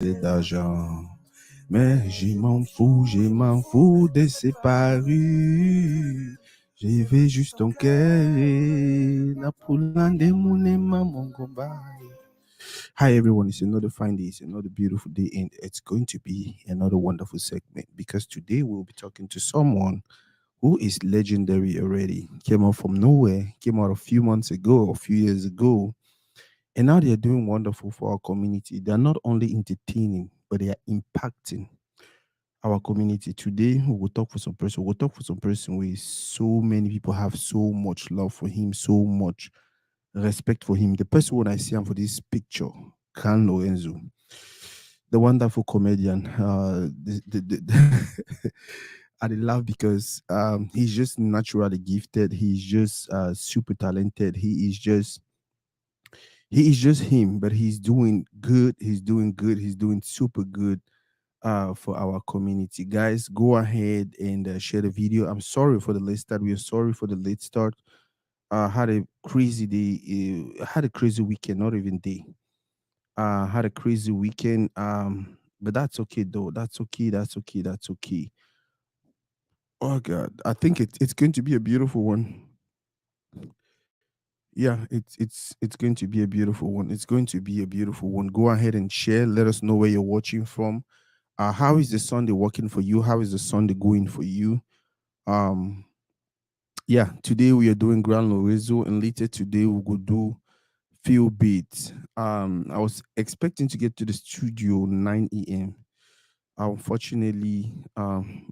d'argent. Mais je m'en fous de ces paris. Je vais juste ton cœur. La poulande mon gomba. Hi everyone, it's another fine day, it's another beautiful day, and it's going to be another wonderful segment because today we'll be talking to someone who is legendary already. Came out from nowhere, came out a few months ago, a few years ago, and now they're doing wonderful for our community. They're not only entertaining, but they are impacting our community. Today, we will talk for some person. We'll talk for some person where so many people have so much love for him, so much respect for him. The person when I see him for this picture, Can Lorenzo, the wonderful comedian. I laugh because he's just naturally gifted. He's just super talented. He is just him, but he's doing good. He's doing good. He's doing super good for our community. Guys, go ahead and share the video. I'm sorry for the late start. We are sorry for the late start. Had a crazy day. Had a crazy weekend. Not even day. Had a crazy weekend. But that's okay though. That's okay. That's okay. That's okay. Oh God, I think it's going to be a beautiful one. Yeah, it's going to be a beautiful one. It's going to be a beautiful one. Go ahead and share. Let us know where you're watching from. How is the Sunday working for you? How is the Sunday going for you? Um, yeah, today we are doing Grand Lorenzo, and later today we will do few beats. I was expecting to get to the studio 9 a.m. Unfortunately,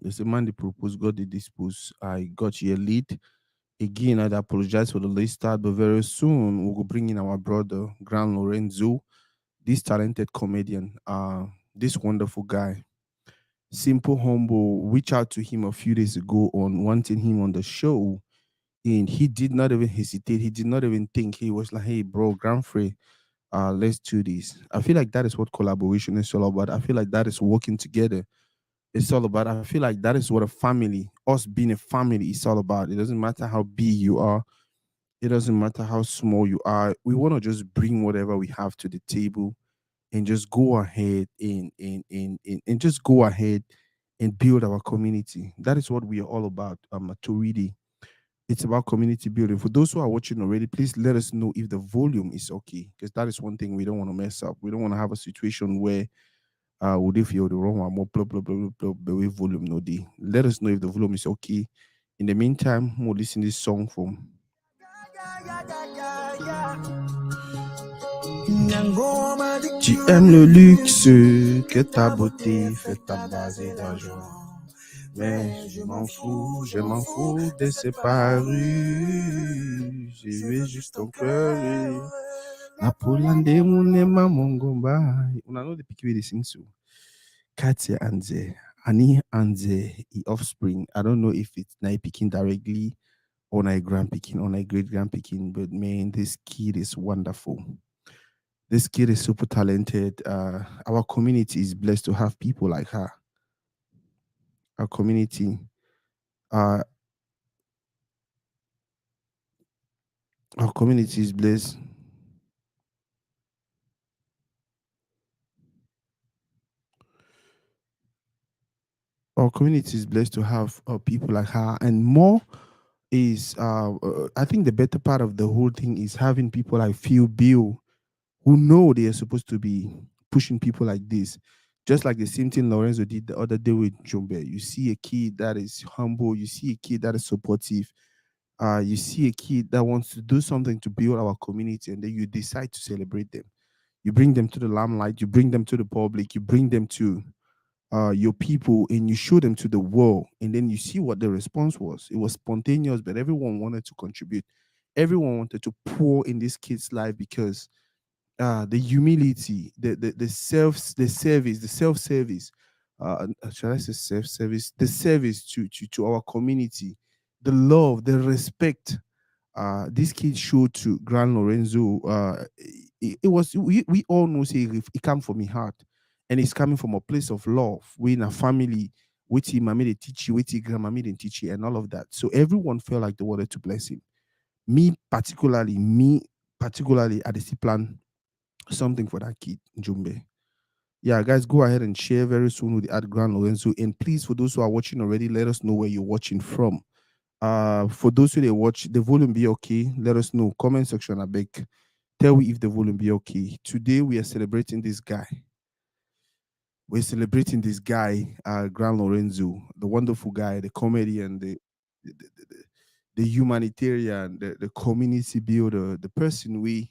there's a man they proposed, God they dispose. I got here late. Again, I'd apologize for the late start, but very soon we will bring in our brother, Grand Lorenzo, this talented comedian, this wonderful guy. Simple, humble, reach out to him a few days ago on wanting him on the show, and he did not even hesitate. He did not even think. He was like, "Hey, bro, Grand Frey, let's do this." I feel like that is what collaboration is all about. I feel like that is working together. It's all about. I feel like that is what a family, us being a family, is all about. It doesn't matter how big you are. It doesn't matter how small you are. We want to just bring whatever we have to the table and just go ahead and just go ahead and build our community. That is what we are all about. At Toridey. It's about community building. For those who are watching already, please let us know if the volume is okay, because that is one thing we don't want to mess up. We don't want to have a situation where would if you're the wrong one, more blah blah blah blah blah, but with volume no day. Let us know if the volume is okay. In the meantime, we'll listen to this song from Tu aimes le luxe, que ta beauté fait ta base d'argent. Mais je m'en fous de ces paris. Je vais juste ton cœur. La polande munema mongomba. Una know the picky way they sing so. Katia Anze. Ani Anze, the offspring. I don't know if it's Nai picking directly or Nai grand picking or Nai great grand picking, but man, this kid is wonderful. This kid is super talented. Our community is blessed to have people like her. Our community, uh, our community is blessed. Our community is blessed to have people like her, and more is. I think the better part of the whole thing is having people like Phil Bill who know they are supposed to be pushing people like this. Just like the same thing Lorenzo did the other day with Jumbe. You see a kid that is humble. You see a kid that is supportive. You see a kid that wants to do something to build our community, and then you decide to celebrate them. You bring them to the limelight. You bring them to the public. You bring them to your people, and you show them to the world, and then you see what the response was. It was spontaneous, but everyone wanted to contribute. Everyone wanted to pour in this kid's life because the humility, the self-service, shall I say self-service, the service to our community, the love, the respect this kid showed to Grand Lorenzo. It was we all know say it come from his heart, and it's coming from a place of love. We in a family, with him, mommy they teach you, with his grandma they teach you, and all of that. So everyone felt like they wanted to bless him. Me particularly, I still plan something for that kid, Jumbe. Yeah, guys, go ahead and share very soon with the at Grand Lorenzo. And please, for those who are watching already, let us know where you're watching from. For those who they watch, the volume be okay. Let us know. Comment section, I beg. Tell me if the volume be okay. Today we are celebrating this guy. We're celebrating this guy, Grand Lorenzo, the wonderful guy, the comedian, the, the, the, the humanitarian, the community builder, the person we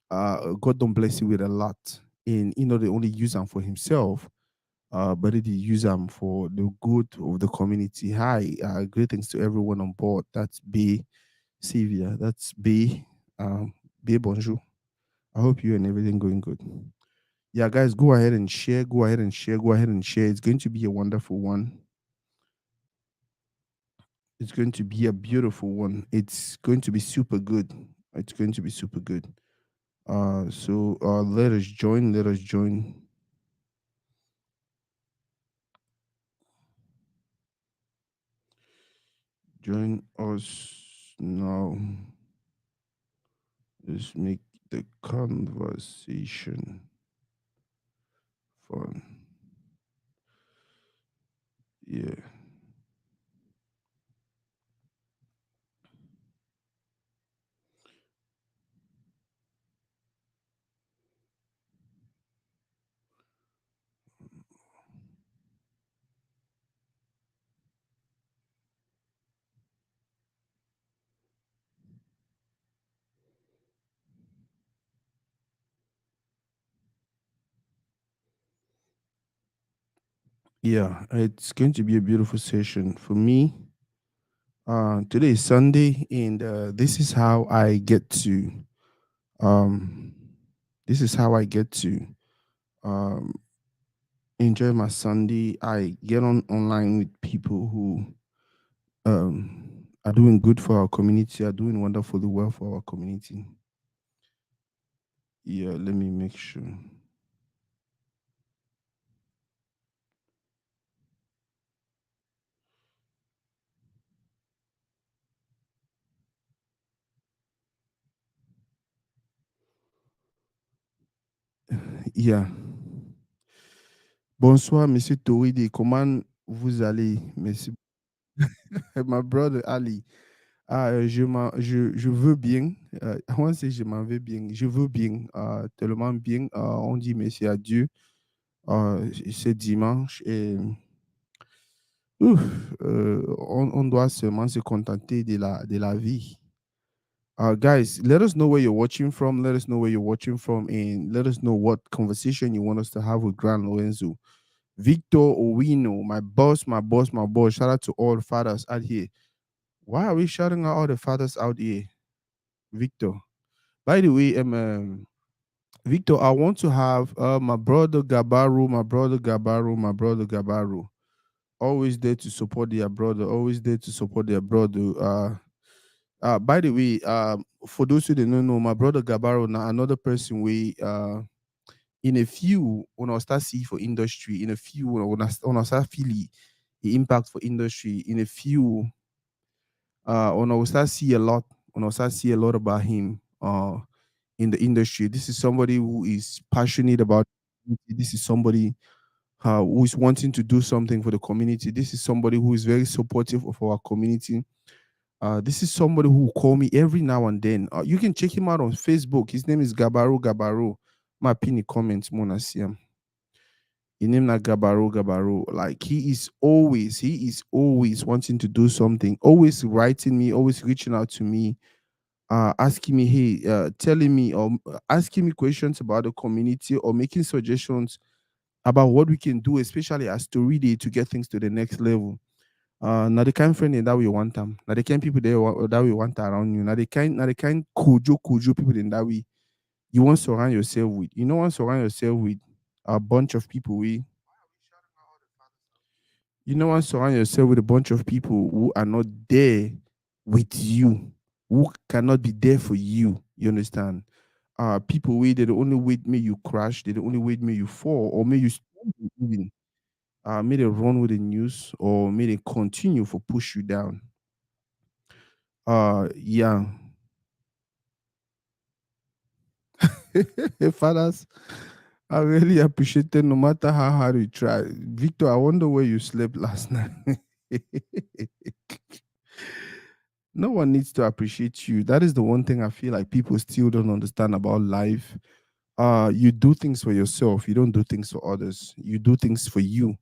God don't bless him with a lot. And they only use him for himself, but they use him for the good of the community. Hi, greetings to everyone on board. That's B, Sylvia. That's B. B, bonjour. I hope you and everything going good. Yeah, guys, go ahead and share. Go ahead and share. Go ahead and share. It's going to be a wonderful one. It's going to be a beautiful one. It's going to be super good. It's going to be super good. So let us join. Let us join. Join us now. Let's make the conversation fun. Yeah. Yeah, it's going to be a beautiful session for me. Today is Sunday, and um, this is how I get to um enjoy my Sunday. I get on online with people who are doing good for our community, are doing wonderfully well for our community. Yeah, let me make sure. Yeah. Bonsoir, Monsieur Toridey. Comment vous allez? Merci. My brother Ali. Je veux bien. On sait je m'en vais bien. Je veux bien. Tellement bien. On dit merci à Dieu. C'est dimanche et ouf, on doit seulement se contenter de la vie. Guys, let us know where you're watching from. Let us know where you're watching from, and let us know what conversation you want us to have with Grand Lorenzo. Victor Owino, my boss, my boss, my boss. Shout out to all the fathers out here. Why are we shouting out all the fathers out here, Victor? By the way, Victor, I want to have my brother Gabaru, my brother Gabaru, my brother Gabaru. Always there to support their brother. Always there to support their brother. By the way, for those who don't know, my brother Gabaro, now another person we in a few when I start see for industry, in a few when I start feeling the impact for industry, in a few when I start see a lot, when I start see a lot about him in the industry. This is somebody who is passionate about this is somebody who is wanting to do something for the community. This is somebody who is very supportive of our community. This is somebody who will call me every now and then. You can check him out on Facebook. His name is Gabaru Gabaru. My pin in comments, Mona Siam. His name na Gabaru Gabaru. Like he is always wanting to do something. Always writing me, always reaching out to me, asking me, hey, telling me or asking me questions about the community or making suggestions about what we can do, especially as Toridey to get things to the next level. Now the kind friend that we want them. Now the kind people that we want around you. Now the kind kujo people in that we you want to surround yourself with. You know, want to surround yourself with a bunch of people. You know, want to surround yourself with a bunch of people who are not there with you, who cannot be there for you. You understand? People where they the only wait me you crash, they the only wait me you fall, or may you stumble even. May they run with the news, or may they continue for push you down. Yeah. Fathers, I really appreciate it no matter how hard you try. Victor, I wonder where you slept last night. No one needs to appreciate you. That is the one thing I feel like people still don't understand about life. You do things for yourself, you don't do things for others. You do things for you.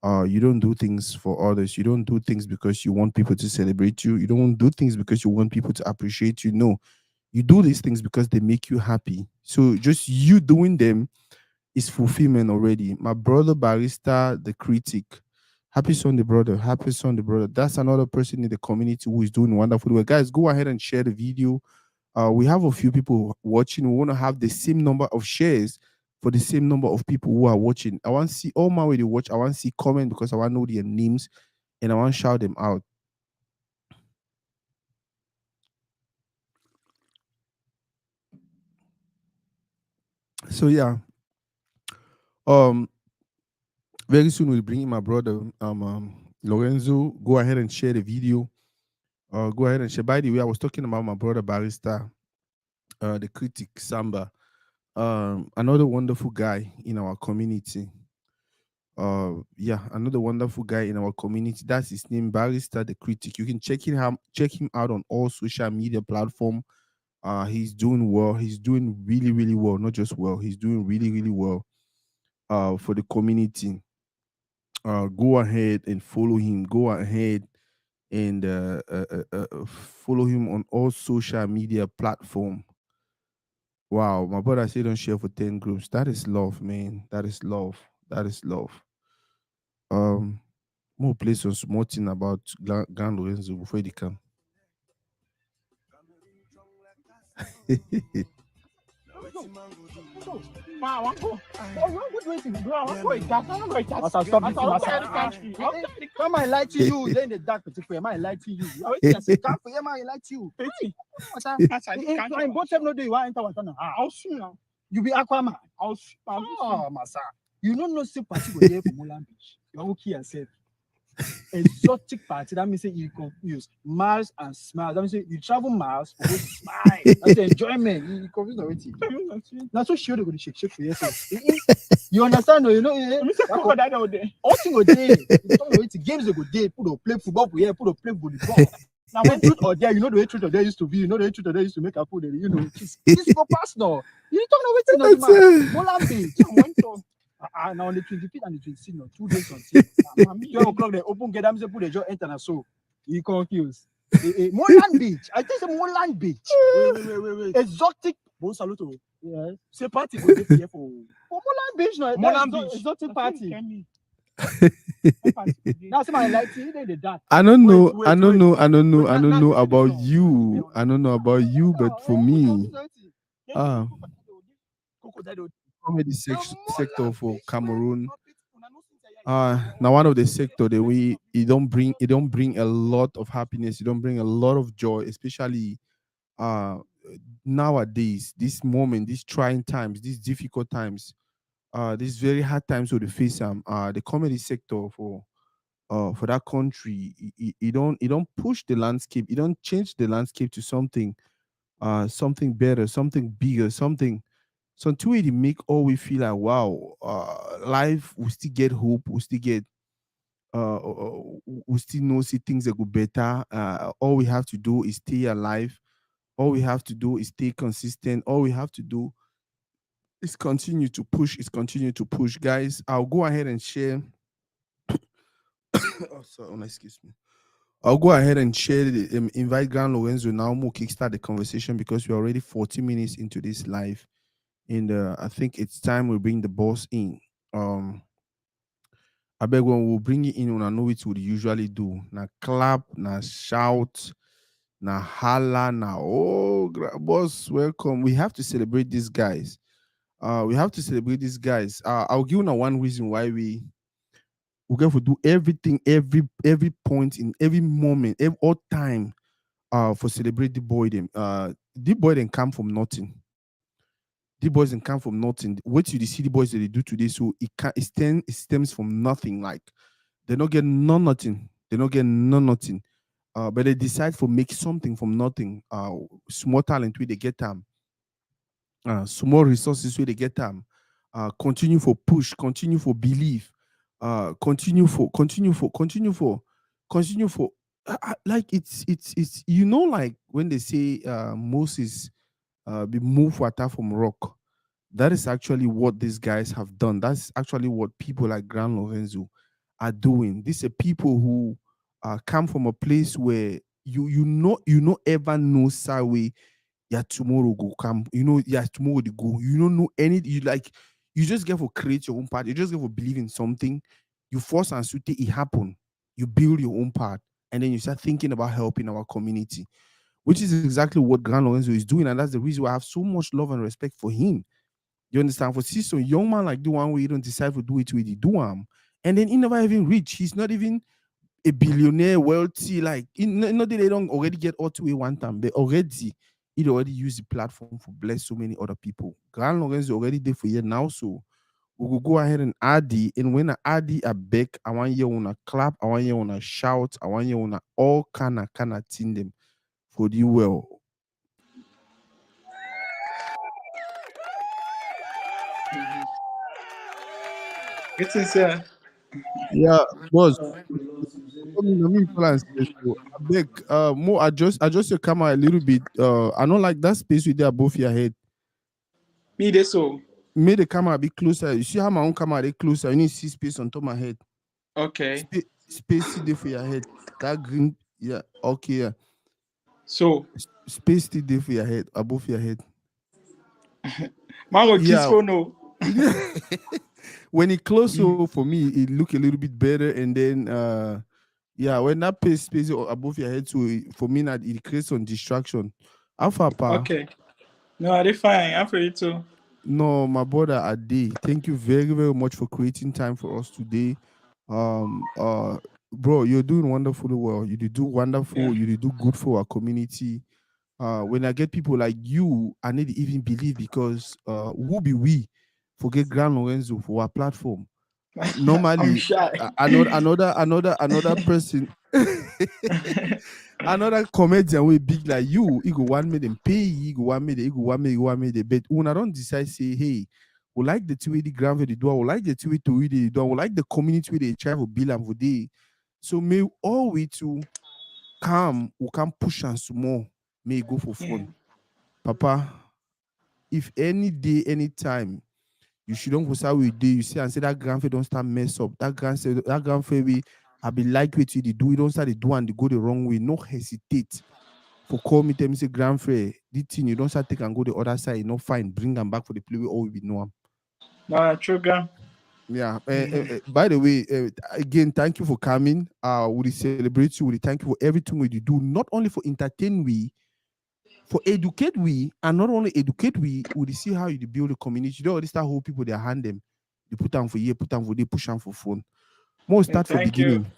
You don't do things for others. You don't do things because you want people to celebrate you. You don't do things because you want people to appreciate you. No, you do these things because they make you happy. So just you doing them is fulfillment already. My brother Barista, the critic. Happy Sunday, brother. Happy Sunday, brother. That's another person in the community who is doing wonderful work. Guys, go ahead and share the video. We have a few people watching. We want to have the same number of shares for the same number of people who are watching. I want to see all my way to watch. I want to see comment because I want to know their names and I want to shout them out. So yeah, um, very soon we'll bring in my brother, Lorenzo. Go ahead and share the video. Go ahead and share. By the way, I was talking about my brother Barista, the critic Samba, another wonderful guy in our community. Yeah, another wonderful guy in our community. That's his name, Barista the Critic. You can check him out on all social media platform. He's doing well. He's doing really, really well. Not just well, he's doing really, really well. For the community. Go ahead and follow him. Go ahead and follow him on all social media platform. Wow, my brother said don't share for 10 groups. That is love, man. That is love. That is love. Um, more play some small thing about Grand Lorenzo before they come. Come I lie to you, then the dark for I lie to you. I say, come for I lie to you. In both no day, you want enter water now. I'll soon now. You be Aquaman. I'll oh, massa. You don't know see party go there for Moulin Beach. You okay yourself. Exotic party, that means you confuse miles and smiles. That means you travel miles for go smile. That's the enjoyment. You confuse already. That's what sure they go to shake for yourself. You understand? No, you know, all thing go there. You don't know it. Games they go there. Put a play football for here. Put a play volleyball. Now when truth or dare, you know the way truth or dare used to be. You know the way truth or dare used to make a food. You know, this go past now. You don't know what it's not. Moulin Beach. Now on the 25th and the 26th, no, 2 days until 12 o'clock, they open get them, put the job enter and so you confused. Moulin Beach. I think it's Moulin Beach. Wait. Exotic. Bon saluto. Yeah. C'est party go dey here for Moulin Beach no. Moulin Beach. Exotic party. Now somebody like see the dark. I don't know about you. I don't know about you, but for me, comedy sector for Cameroon. Now one of the sector that it don't bring a lot of happiness, it don't bring a lot of joy, especially nowadays, this moment, these trying times, these difficult times, these very hard times with the face the comedy sector for that country, it don't push the landscape, it don't change the landscape to something better, something bigger, so until it make all we feel like wow, life we still get hope, we still get we still know see things that go better. All we have to do is stay alive. All we have to do is stay consistent. All we have to do is continue to push. Is continue to push, guys. I'll go ahead and share. Oh, sorry, excuse me. I'll go ahead and share invite Grand Lorenzo now. More kickstart the conversation because we're already 40 minutes into this live. And I think it's time we bring the boss in. I beg when we'll bring it in when I know it would usually do. Now clap, now shout, now holla, now boss, welcome. We have to celebrate these guys. We have to celebrate these guys. I'll give you now one reason why we going to do everything, every point in every moment, all time, for celebrate the boy them. The boy didn't come from nothing. The boys didn't come from nothing. What you see the boys that they do today, so it stems from nothing. Like they're not getting nothing. They're not getting nothing. But they decide to make something from nothing. Small talent where they get them. Small resources where they get them. continue for push, continue for belief, continue for like it's like when they say Moses be moved water from rock. That is actually what these guys have done. That's actually what people like Grand Lorenzo are doing. These are people who come from a place where you know ever know Sawe, yeah, tomorrow go come, yeah, tomorrow they go. You don't know any, you like, you just get to create your own part. You just get to believe in something. You force and suit it happen. You build your own part, and then you start thinking about helping our community, which is exactly what Grand Lorenzo is doing, and that's the reason why I have so much love and respect for him. You understand? For see some young man like the one where you don't decide to do it with the do and then he never even reach. He's not even a billionaire, wealthy. Like, not that they don't already get all to a one time, but already he already used the platform for bless so many other people. Grand Lorenzo already there for you now, so we will go ahead and add the. And when I add the a back, I want you on a clap, I want you on a shout, I want you on a all kind of thing them for the well. It is Yeah, boss. I mean, balance space. So I beg, more adjust your camera a little bit. I don't like that space with there above your head. me this so. Make the camera a bit closer. You see how my own camera they closer. You need to see space on top of my head. Okay. Space still there for your head. That green, yeah, okay, yeah. So Space still there for your head, above your head. Mango kiss Yeah. phone no. When it close so for me, it look a little bit better, and then yeah, when that space above your head, so for me that it creates some distraction. How far, pa? Okay. No, I did fine. I'm for you too. No, my brother Ade, thank you very, very much for creating time for us today. Bro, you're doing wonderfully well. You did do Yeah. wonderful, you did do good for our community. When I get people like you, I need to even believe because who be we forget Grand Lorenzo for our platform. I'm Normally, shy. another person, another comedian will big like you. He go one me them pay. He go one me. He go one me. He go one me. The bet. When I don't decide, say, hey, we like the two way the ground they do. We like the two way to read they do. We like the community where they try to build and for day. So may all we to come, we can push and some more. May go for Yeah. fun, Papa. If any day, any time you should don't go start with day. You see and say that grandfather don't start mess up. That grandfather we I be like what you do. You don't start to do and they go the wrong way. No hesitate. For call me, tell me say grandfather, this thing you don't start take and go the other side. No fine. Bring them back for the play. We all we know 'em. No, true gram. Yeah. By the way, again, thank you for coming. We celebrate you. We thank you for everything we do. Not only for entertain we, for educate we, and not only educate we see how you build a community. You don't already start hold people their hand them. You put them for year, put them for day, push them for phone. More Yeah, start for thank you. beginning.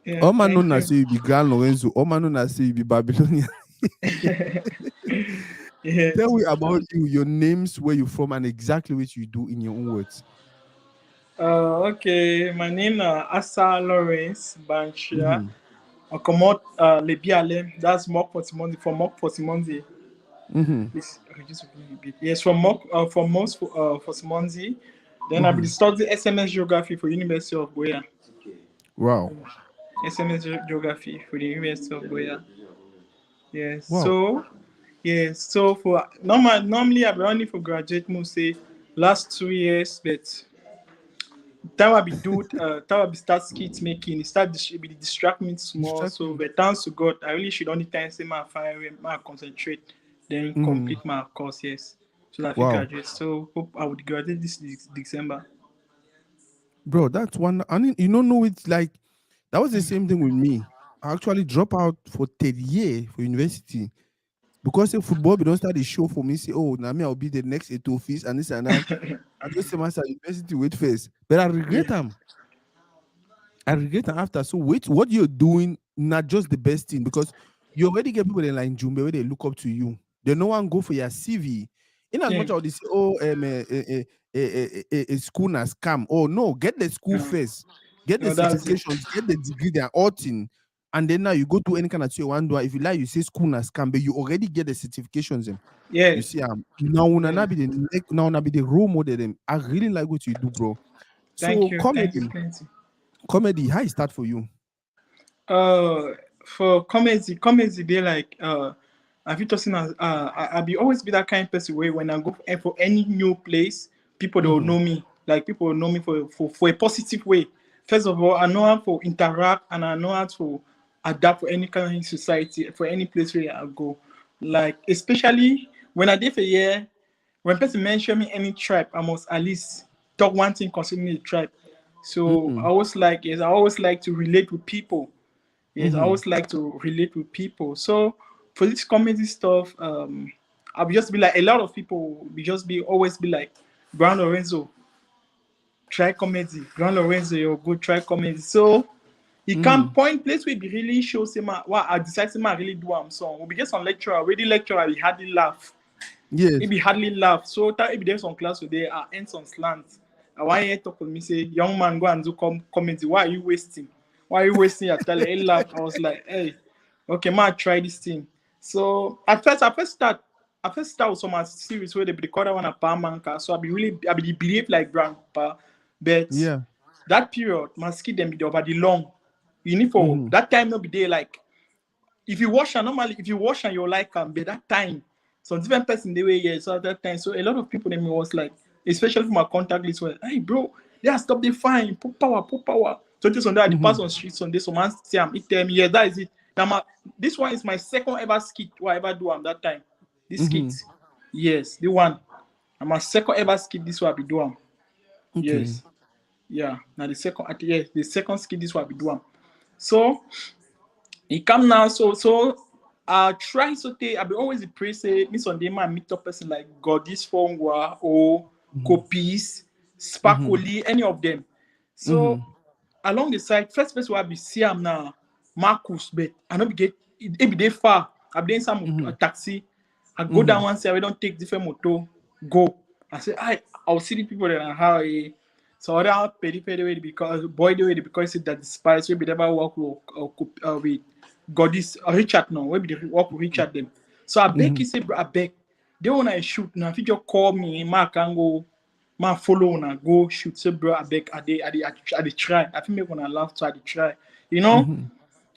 Yeah, All man thank known you. as say you be Grand Lorenzo. All man known as say you be Babylonian. Tell Yes. me about you, your names, where you from, and exactly what you do in your own words. Okay. My name is Asa Lawrence Banchia. Mm-hmm. I come out Lebiale. That's Mock Portimonde from Mock Portimonde. Mm-hmm. Please, okay, just open it a bit. Yes, from Mock from most Portimonde. Then I Mm-hmm. be study SMS Geography for University of Boya. Wow. SMS Geography for the University of Boya. Yes. Wow. So yes. So for normally I've been only for graduate most say last 2 years, but time I be start skit making, it start be distract me small. So Distracting. but thanks to God, I really should only time say my fire my concentrate, then Mm-hmm. complete my course, yes. So that I Wow. graduate. So hope I would graduate this December. Bro, that's one. I mean, you don't know it's like that was the same thing with me. I actually drop out for third year for university because if football we don't start the show for me, say, oh, now me I'll be the next eight office and this and that. I just say myself university wait first. But I regret Yeah. them. I regret them after. So wait, what you're doing, not just the best thing, because you already get people in like Jumbe where they look up to you. They no one go for your CV. In as Yeah. much as they say, oh, a school has come. Oh no, get the school No, first, get the no, that's it. certifications, get the degree they're outing. And then now you go to any kind of one door. If you like, you say school na scam, but you already get the certifications. Them. You Yeah. see, now una Yeah. na be the now una be the role model. Them. I really like what you do, bro. Thank So you. Thank you, comedy, plenty. how it start for you? Uh, for comedy be like have you just seen as I be always be that kind of person where when I go for any new place, people don't Mm-hmm. know me. Like people will know me for a positive way. First of all, I know how to interact and I know how to adapt for any kind of society, for any place where I go. Like especially when I did for a year, when person mention me any tribe, I must at least talk one thing concerning the tribe. So Mm-hmm. I always like to relate with people. Yes, I Mm-hmm. always like to relate with people. So for this comedy stuff, I'll just be like a lot of people will just be always be like, Brown Lorenzo, try comedy. Brown Lorenzo, you're good, try comedy. So he can Mm-hmm. point place where he really shows him what I decide to really do am song. We be get some lecturer, already lecturer, he hardly laugh. He Yes. be hardly laugh. So that if there's some class today, I end some slant. I want to talk with me say, young man, go and do comedy. Why are you wasting? Why are you wasting your talent? He laugh. I was like, hey, okay, man, try this thing. So I first start with some series where they be the quarter one a power manka. So I be behave like grandpa. But Yeah. that period, my skin them be over the long. You need for Mm-hmm. that time not be there like if you wash and normally if you wash and you like but that time some different person they were here so at that time so a lot of people them was like especially from my contact list were hey bro yeah stop the fine put power so this on that the Mm-hmm. pass on streets on this so man see am it tell me yeah that is it now this one is my second ever skit what I ever do am that time this skit Mm-hmm. yes the one and my second ever skit this one I be do am Okay. yes yeah now the second yeah the second skit this one I be do am so he come now, so I try so I be always pray say me Sunday man meet up person like Godis Fongwa or Mm-hmm. Copies, Mm-hmm. Sparkly, any of them. Mm-hmm. So along the side, first person where I be see am now, Marcus, but I know be get it be dey far. I be in some Mm-hmm. taxi. I go Mm-hmm. down one side, we don't take different motor, go. I say, I'll see the people that are how so other pedi way because boy the way because it that despise we be never work with Godis Richard now, we be the work with Richard them. So I beg Mm-hmm. you say bro, I beg. They wanna shoot now. If you just call me, Mark can go man follow una go shoot. Say bro, I beg I dey try. I feel make una laugh so I dey try. You know? Mm-hmm.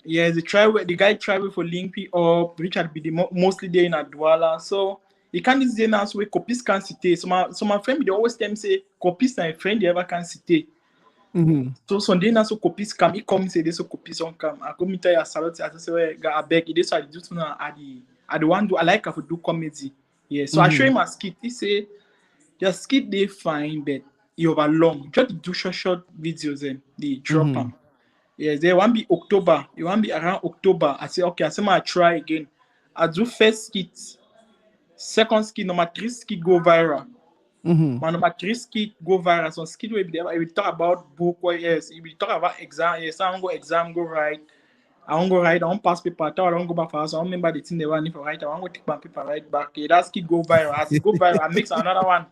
Yeah, the guy travel for Linky up, Richard be the mostly there in Adwala. So he can't say now so we copies can't cite. So my friend they always tell me say copies na a friend they ever can cite. Mm-hmm. So Sunday na so copies come, he come say this so copies on come. I come tell you salute I say well, I beg it so I do to now I the one do I like to do comedy. Yeah. So I show Mm-hmm. him a skit. He say the skit they fine but you over long. Just do short videos then they drop Mm-hmm. them. Yes, there won't be October. It won't be around October. I say, okay, I say, I try again. I do first skit, second skit, number three skit go viral. Mm-hmm. My number three skit go viral. So skit will be there. We talk about book, yes. We talk about exam. Yes, I want go exam, go write. I want go write. I want pass paper. I don't go back for house. I want remember the thing they want for write. I want go take my paper right back. Okay, that skit go viral. As it go viral, I mix another one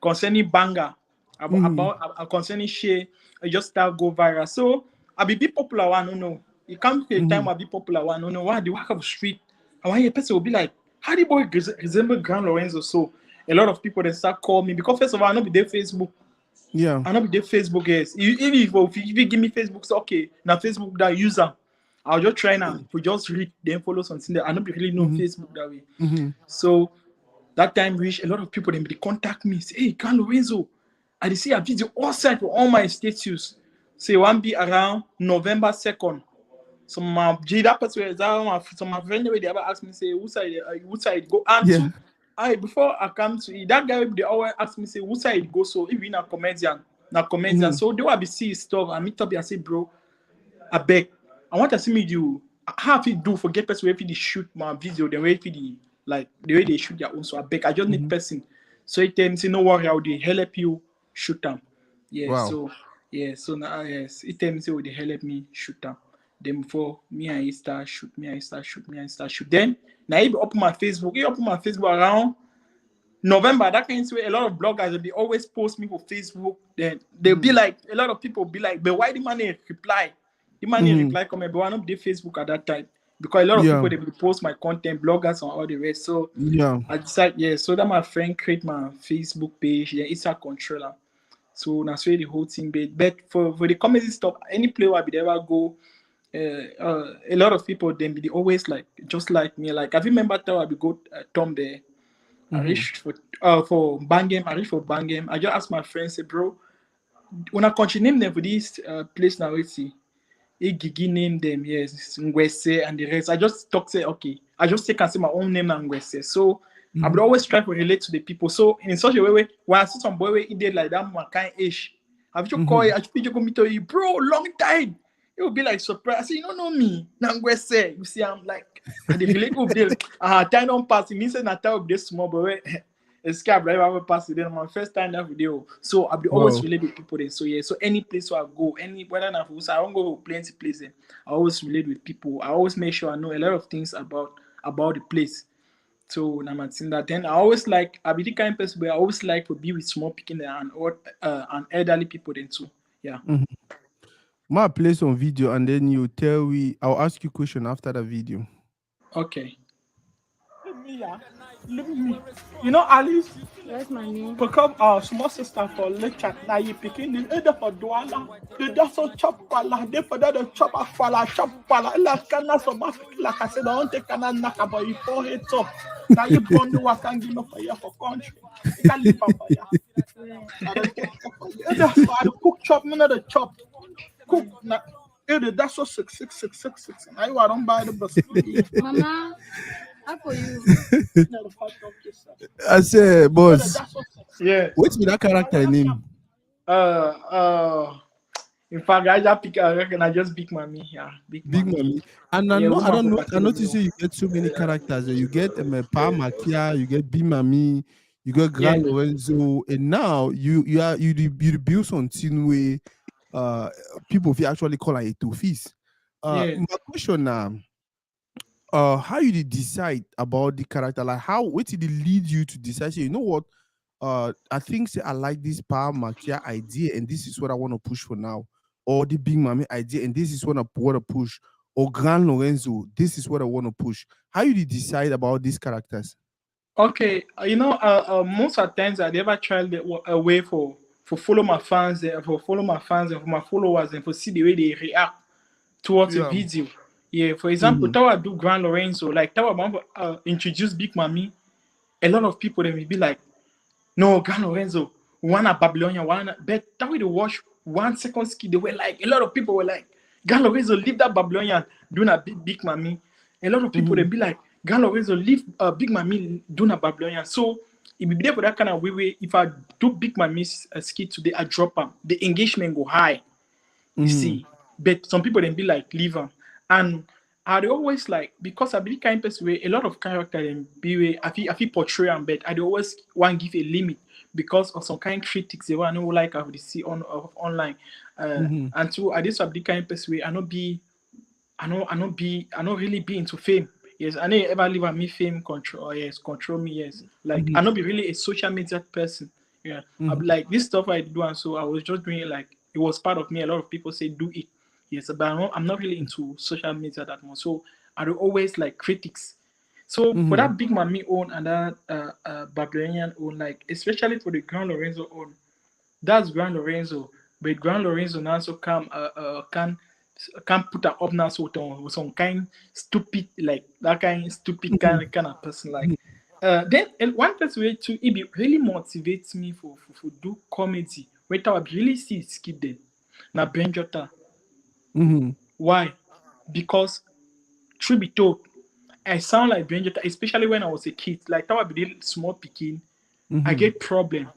concerning banger Mm-hmm. concerning share. I just start go viral. So I be popular one, no no. It comes to a time Mm-hmm. I be popular one, no no. Why the work of street? And why a person will be like, how the boy resemble Grand Lorenzo? So a lot of people they start call me because first of all I know be there Facebook. Yeah. I know be there Facebook yes. Even if you give me Facebook, so okay, now Facebook that user. I'll just try now. We just read then follow something that I don't really know Mm-hmm. Facebook that way. Mm-hmm. So that time reach a lot of people then they contact me say hey Carl Lorenzo I dey see a video all side for all my status say one be around November 2nd so my G that person is that my so my friend wey dey ever ask me say who side go and Yeah. two I before I come to it that guy they always ask me say who side go so if he na comedian Mm-hmm. so they will be see his stuff and meet up and say bro I beg. I want to see me do how fit do for get person wey fit dey shoot my video, the way fit dey like the way they shoot their own. So I beg, I just need Mm-hmm. person. So he tell me say no worry, I will dey help you shoot them. Yeah, Wow. so yeah, so now yes, he tell me say will dey help me shoot them. Then before me and he start shoot, me and he start shoot, me and he start shoot. Then now he open my Facebook, around November, that kind of way a lot of bloggers they always post me for Facebook. Then they'll be Mm-hmm. like, a lot of people be like, but why the man ain't reply? The man Mm-hmm. reply comment, but I not did Facebook at that time because a lot of Yeah. people they will post my content, bloggers and all the rest. So Yeah. I decided, yeah, so that my friend create my Facebook page, yeah, it's a controller. So that's where the whole thing be. But for the comedy stuff, any place where I be ever go, a lot of people then be always like just like me. Like I remember that I be go Tom there. I Mm-hmm. reached for Bangam. I reached for Bangam. I just asked my friend, say, bro, when I continue name them for this place now, we see. Gigi name them, yes, Ngwese and the rest. I just talk say okay. I just take and say my own name and Ngwese. So I would Mm-hmm. always try to relate to the people. So in such a way, when I see some boy where he did like that, my kind ish. I just call Mm-hmm. it, I just go meet you, bro, long time. It will be like surprise. I say, you don't know me. Ngwese. You see, I'm like, and the relate with them. Time don't pass. It means that I tell this small boy. Escape right ever pass it. Then my first time that video. So I'll be always Wow. relate with people then. So yeah, so any place where I go, any whether I don't go plenty places, I always relate with people. I always make sure I know a lot of things about the place. So now I'm saying that then I be the kind of person where I always like to be with small picking and elderly people then too. Yeah. Mm-hmm. Ma play some video and then you tell we. I'll ask you question after the video. Okay. Me, yeah. Look me. You know, Alice, Yes, mommy. become our small sister for lecture. Now you picking the either for Douala. The doesn't chop pala. They for that the chop a pala, chop pala. Like cana so much. Like I said, I don't take cana knock about your forehead top. Now you born the work and give no fire for country. You can live for fire. I don't take for you. That's why the cook chop, none of the chop. Cook now. That's so 6. I don't buy the bus. Mama, how for you? I say, boss, That's so 6. Yeah. what's with that character name? Uh uh in fact I just pick I reckon I just Big Mommy. Yeah, Big Big Mommy. Mommy. And I Yeah, know I woman don't for know. I Bartholomew. notice you get so many characters. You get Pa Makia, you get Big Mommy, you got Yeah. Grand Lorenzo, and now you build something where people will actually call it a two feast. Yeah. My question now, how you did decide about the character? Like what did it lead you to decide? Say, you know what? I think say I like this Pa Makia idea, and this is what I want to push for now. Or the Big Mommy idea, and this is what I want to push. Or Grand Lorenzo, this is what I want to push. How you did decide about these characters? Okay. Most of the times I never tried a way for follow my fans for follow my fans and for my followers and for see the way they react towards a Yeah. video. Yeah, for example, Mhm. Tawa do Grand Lorenzo, like Tawa introduce Big Mommy, a lot of people they will be like, no, Grand Lorenzo, one at Babylonian, one but that way they watch 1 second ski, they were like, a lot of people were like, Grand Lorenzo, leave that Babylonian doing a big Mommy. A lot of people they Mhm. be like, Grand Lorenzo, leave Big Mommy doing a Babylonian. So it be there for that kind of way. If I do Big Mommy's ski today, I drop them. The engagement go high. You Mhm. see, but some people then be like, leave them. And I dey always like because I be the kind of person where a lot of character then be where I feel portray them, but I dey always want give a limit because of some kind of critics they want no like I would see online. Mhm. And so I just have the kind of person where I not really be into fame. Yes, I know ever leave me fame control. Yes, control me. Yes, like Mhm. I not be really a social media person. Yeah, I be Mhm. like this stuff I do, and so I was just doing it like it was part of me. A lot of people say do it. Yes, but I'm not really into social media that much. So I do always like critics. So for Mhm. that Big Mommy own and that Babylonian own, like especially for the Grand Lorenzo own, that's Grand Lorenzo. But Grand Lorenzo now so can put her up now so with some kind stupid like that kind stupid Mhm. kind of person like then and one person way too it be really motivates me for do comedy where I really see skip them. Now Ben Jota. Mhm. Why? Because truth be told, I sound like Ben Jota, especially when I was a kid. Like that would be the small picking. I Mhm. get problem.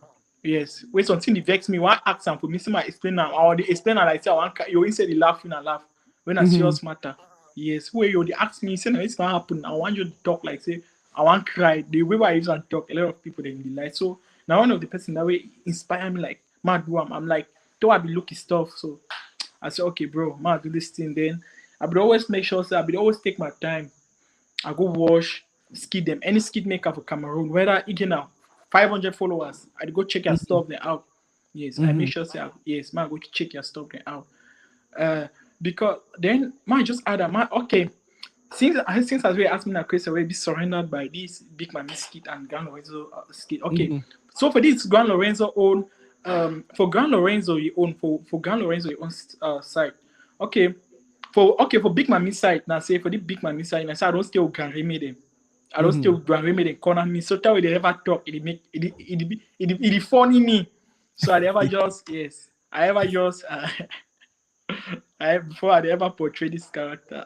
Yes. When something dey vex me, one ask am for me, see my explain now. I dey explain am like say I want you inside the laughing and laugh. When a Mhm. serious matter. Yes. Where you dey ask me, say no, it's not happen. I want you to talk like say I want cry. The way I use and talk, a lot of people they be like. So now one of the person that way inspire me like mad do am. I'm like, though I be looking stuff. So I say, okay, bro, man, do this thing. Then I would always make sure say I would always take my time. I go watch skid them. Any skid maker for Cameroon, whether you now 500 followers, I go check your Mhm. stuff there out. Yes, I make Mhm. sure say yes, man, go check your stuff there out. Uh, because then man just add that man okay. Since as we asked me that question, will be surrendered by this big man skit and Grand Lorenzo skit. Okay, so for this Grand Lorenzo own, for Grand Lorenzo you own for Grand Lorenzo you own side. Okay, for Big Mami side now say for the Big Mami side now say I don't still Grand Remy them. I don't still Grand Remy them corner me. So that way they ever talk it make it funny me. So I ever just yes I ever just before I ever portray this character.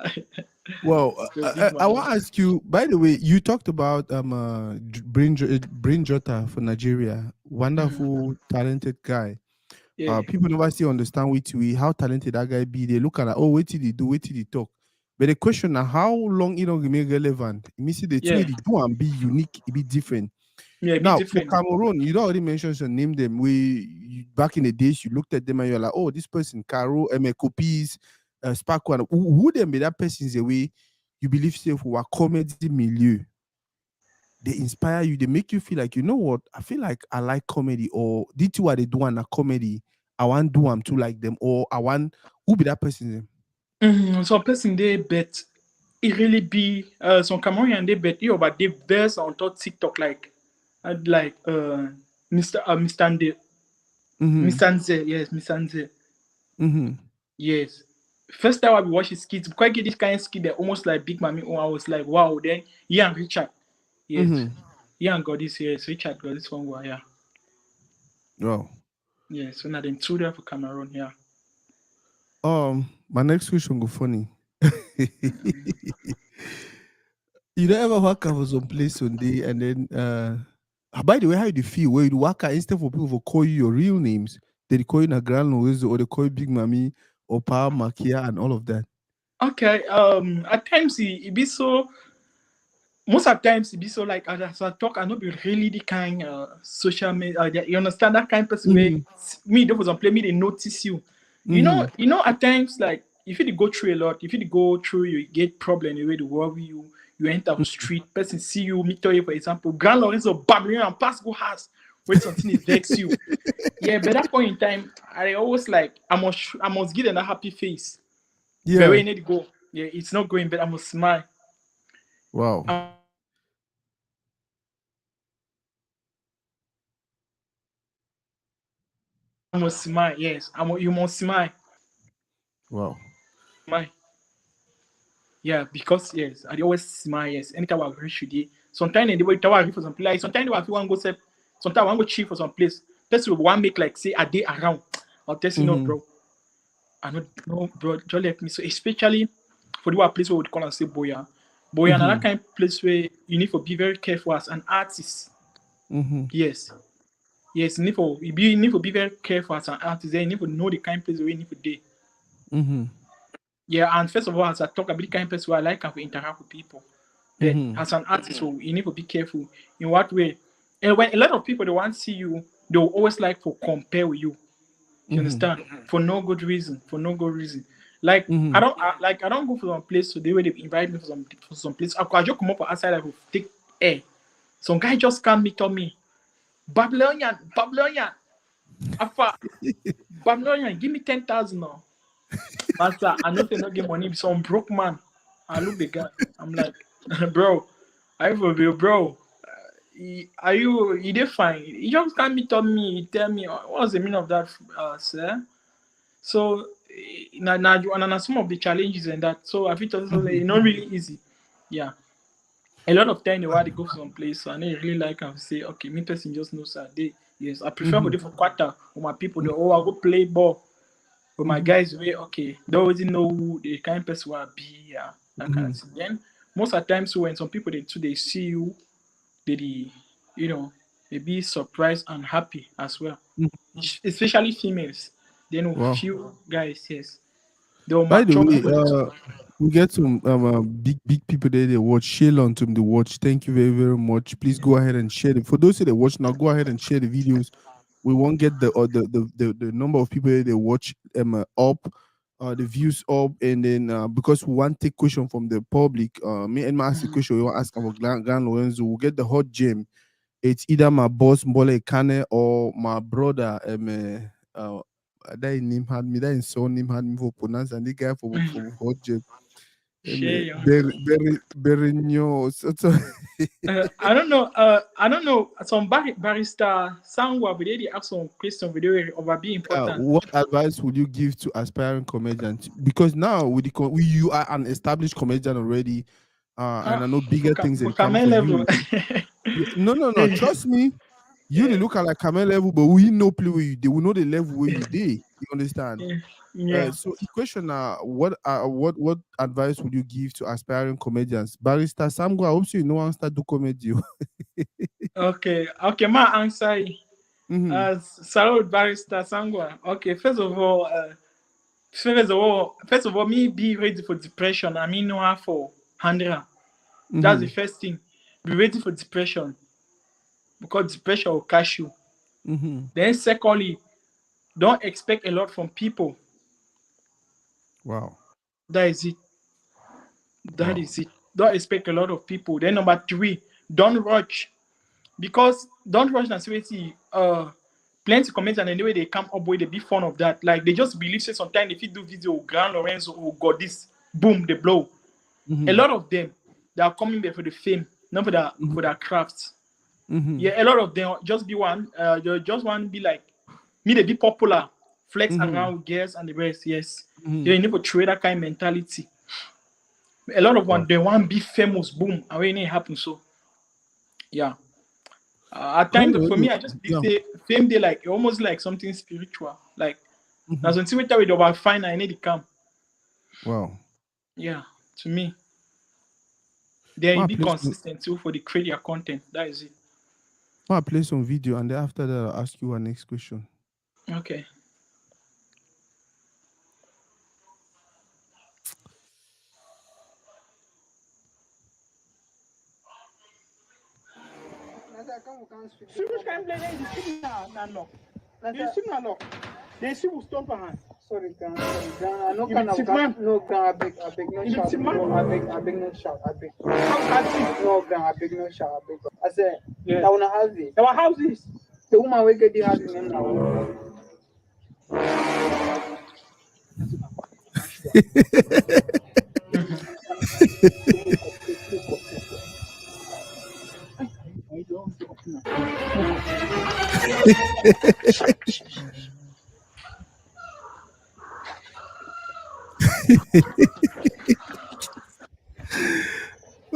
Well, So Big I Mami. want to ask you. By the way, you talked about Brain Jota for Nigeria. Wonderful, talented guy. Yeah. People never still understand how talented that guy be. They look at oh, what did he do? What did he talk? But the question now, how long it don't remain relevant? It means the two Yeah. they do and be unique, it be different. Yeah, Now be for different. Cameroon, you already mentioned your name them. Back in the days, you looked at them and you're like, oh, this person, Caro, Copies, Spark One. Who them be that person is the way you believe say who are comedy milieu. They inspire you, they make you feel like, you know what, I feel like I like comedy, or the two are they doing a comedy. I want do I'm too like them, or I want who be that person? Some person they bet it really be some Cameroonian they bet you but they best on top TikTok like Mr. Nde. Mr. Nze, yes, Mr. Nze. Yes. First time I watch his skits, because I get this kind of skit that almost like Big Mami. Oh, I was like, wow. Then yeah, and Richard, yes, yeah, and got this. Yes, Richard got this one. Yeah, Wow. yeah. So now them two there for Cameroon. Yeah. My next question go funny. You don't ever work out for some place one day and then by the way, how do you feel when you work out instead for people to call you your real names, they call you Grand Lawrenzo or they call you Big Mami or Pa Makia and all of that? Okay. At times it be so. Most of the times it be so like as I talk, I not be really the kind social media. You understand that kind of person where me those some play me they notice you. You know at times like if you go through a lot, if you go through you get problem the way the worry you, you enter the street, person see you, me tell you for example, Grand Lawrence or Babylonian and pass go house where something it vex you. Yeah, but that point in time, I always like I must give them a happy face. Yeah. Where we need to go. Yeah, it's not going, but I must smile. Wow. I must smile. Yes, you must smile. Wow. Smile. Yeah, because yes, I dey always smile. Yes, anytime I reach today, sometimes they will tell for some place. Sometimes if you want to go say, sometimes I want to go chill for some place. Person will want make like say a day around. I'll tell you no, bro. I know, no, bro. Just let me. So especially for the place where we call and say boya, boya, another kind of place where you need to be very careful as an artist. Yes. Yes, you need to be very careful as an artist. Then you need to know the kind of place where you need to be. Yeah, and first of all, as I talk about the kind of person where I like to interact with people. Then as an artist, so you need to be careful. In what way? And when a lot of people they want to see you, they'll always like to compare with you. You understand? For no good reason. For no good reason. Like I don't go for some place today where they invite me for some place. I just come up outside, I will take air. Some guy just come meet on me. Babylonian. Afa, Babylonian, give me 10,000 now. Master, I know they not get money. Some broke man. I look the guy. I'm like, bro, I will be bro. Are you did fine? You just can't meet on me. You tell me what's the meaning of that, sir? So now some of the challenges and that. So I feel it's not really easy. Yeah. A lot of time they want to go some place, so I know you really like and say, okay, me person just knows that day. Yes, I prefer for different quarter with my people. They I go play ball. But my guys way okay, they already know who the kind of person will be, yeah, that kind of thing. Then most of the times when some people they see you, they be surprised and happy as well. Especially females. Then Wow. few guys, yes. They'll By the mature way, we get some big people there. They watch. Shaylon to the watch. Thank you very very much. Please go ahead and share it. For those who they watch now, go ahead and share the videos. We won't get the number of people that they watch up, the views up, and then because we want to take question from the public. Me and my ask the question. We want to ask about Grand Lorenzo. We'll get the hot gem. It's either my boss Mbole Kane or my brother that name had me, that surname had me for pronounce, and the guy for hot job. Share. Berigno. So I don't know. I don't know. Some barrister Sangwa video they ask some question video over be important. what advice would you give to aspiring comedians? Because now with you are an established comedian already, and I know bigger things For in come Kamen for level. you. No. Trust me. You they look at like camel level, but we know play where you. They will know the level where you did. You understand? Yeah. So the question what advice would you give to aspiring comedians? Barrister Samgo, I hope you know how to start do comedy. Okay. My answer. Mhm. Salute barrister Sangwa. Okay. First of all, me be ready for depression. I mean, no how for handle. That's the Mhm. first thing. Be ready for depression because depression will catch you. Mhm. Then secondly, don't expect a lot from people. Wow. That is it. That Wow. is it. Don't expect a lot of people. Then number three, don't rush. Because don't rush and see plenty comments and anyway they come up with a big fun of that. Like they just believe say sometimes if you do video Grand Lawrenzo or got this, boom, they blow. A Mhm. lot of them they are coming there for the fame, not for their crafts. Mhm. Yeah, a lot of them just be one, they just want to be like me, they be popular, flex Mhm. around with girls and the rest. Yes. Mhm. You need to trade that kind of mentality. A lot of one Wow. they want to be famous, boom, and when it happens, so yeah. At times for me, I just believe Yeah. say fame day like almost like something spiritual. Like Mhm. that's something we about fine I need to come. Wow. Yeah, to me. Then you Ma be play some consistent too for the create your content. That is it. ma play some video, and then after that I'll ask you our next question. Okay. Serious kind play then the signal na lock. The signal lock. Then she will stop her hand. Sorry, Gan. No You can be tip man. no Gan. I beg no You be shout. tip man. No, I beg no shout. I beg. How can No Gan. I beg no shout. I beg. I said Yeah. that one house this. Our house is. The woman we get the house in now.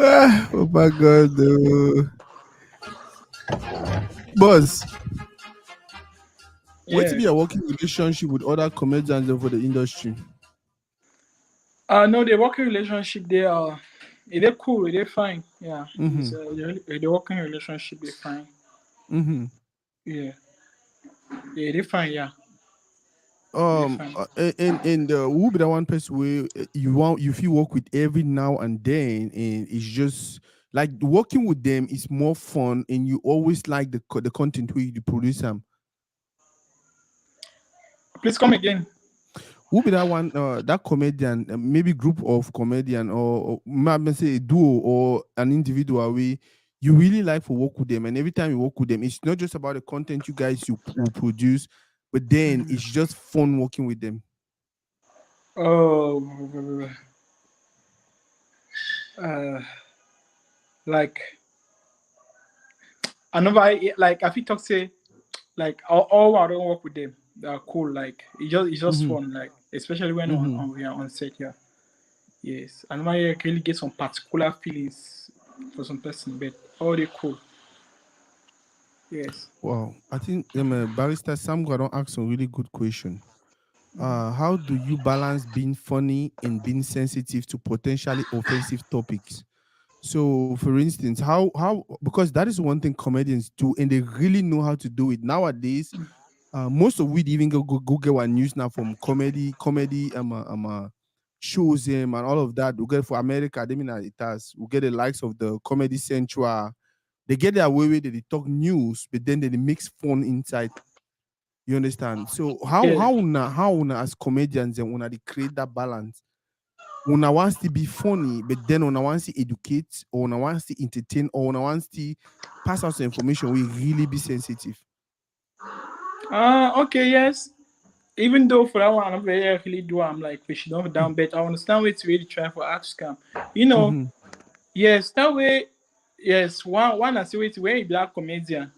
Oh my god, no. Boss, what if Yeah. you are working relationship with other comedians for the industry? No, the working relationship they are they're cool, they're fine. Yeah. It's Mm-hmm. the working relationship they're fine. Mm-hmm. Yeah. Yeah, they're fine, yeah. They're fine. And who be the one person where you feel work with every now and then, and it's just like working with them is more fun, and you always like the content where you produce them. Please come again. Who be that one? That comedian, maybe group of comedian, or maybe say a duo or an individual way you really like for work with them, and every time you work with them, it's not just about the content you guys will produce, but then it's just fun working with them. Oh, uh, like like I feel talk say like all I don't work with them. They are cool. Like it's just Mm-hmm. fun. Like especially when Mm-hmm. we are on set. Yeah. Yes. And I really get some particular feelings for some person, but all they cool. Yes. Wow, I think Barrister Sam don't ask a really good question. How do you balance being funny and being sensitive to potentially offensive topics? So, for instance, how because that is one thing comedians do, and they really know how to do it nowadays. Most of we even go get our news now from comedy shows and all of that. We get for America, they mean it has. We get the likes of the Comedy Central. They get their way where they talk news, but then they mix fun inside. You understand? So Yeah. how una as comedians and una they create that balance? Una wants to be funny, but then una wants to educate, or una wants to entertain, or una wants to pass out some information. We really be sensitive. Okay. Yes. even though for that one I'm very really do I'm like we should not down, but I understand way to really try for ask scam. You know, Mm-hmm. yes, that way, yes, one I say way to where you black comedian,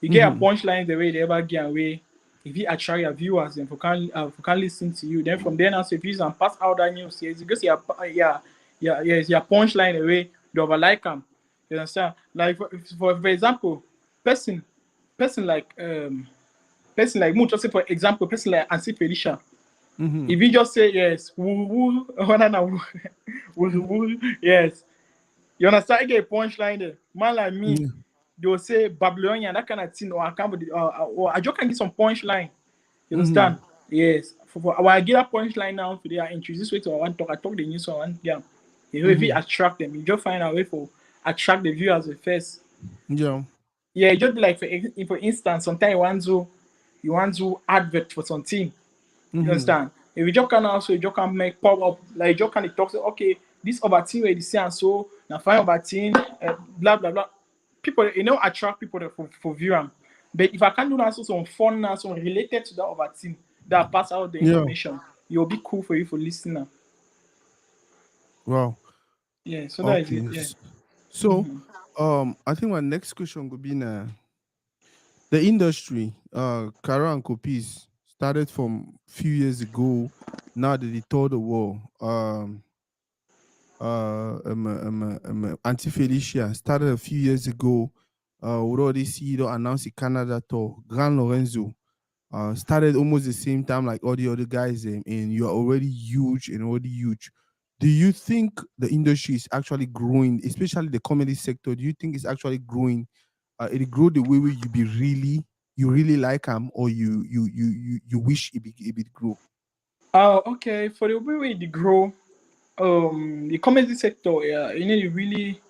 you get a Mm-hmm. punchline the way they ever get away. If you attract your viewers and for can listen to you, then from there now, so if you and pass out that news, yes, because yes, your punchline away, they over like them. You understand? Like for example, person, person like um, person like Much, say for example, person like Ansi Felicia. Mm-hmm. If you just say yes, woo woo, woo woo, yes, you understand? I get a punchline there. Man like me, Yeah. they will say Babylonian, that kind of thing, or I can't, or I just can get some punchline. You Mm-hmm. understand? Yes. When I get a punchline now today, I introduce this way to I want talk. I talk the news, so I want yeah. You know, if you Mm-hmm. attract them, you just find a way for attract the viewers at first. Yeah. Yeah, it just be like for instance, sometimes you want to advert for something. You Mm-hmm. understand? If you just can also you just can make pop up like you just can talk say okay this other thing where they say and so now find other thing blah blah blah. People attract people for view 'em. But if I can do that so some fun now some related to that other thing that pass out the Yeah. information, it will be cool for you for listener. Wow. Yeah, so that is it. Okay. Yeah. So, I think my next question would be now the industry. Kara and copies started from few years ago. Now that they told the world. Auntie Felicia started a few years ago. We already see the announced the Canada tour. Grand Lorenzo started almost the same time like all the other guys, and you're already huge and already huge. Do you think the industry is actually growing, especially the comedy sector? Do you think it's actually growing? It grow the way where you really like them, or you wish it grow? Okay. For the way they grow, the comedy sector, yeah, you need to really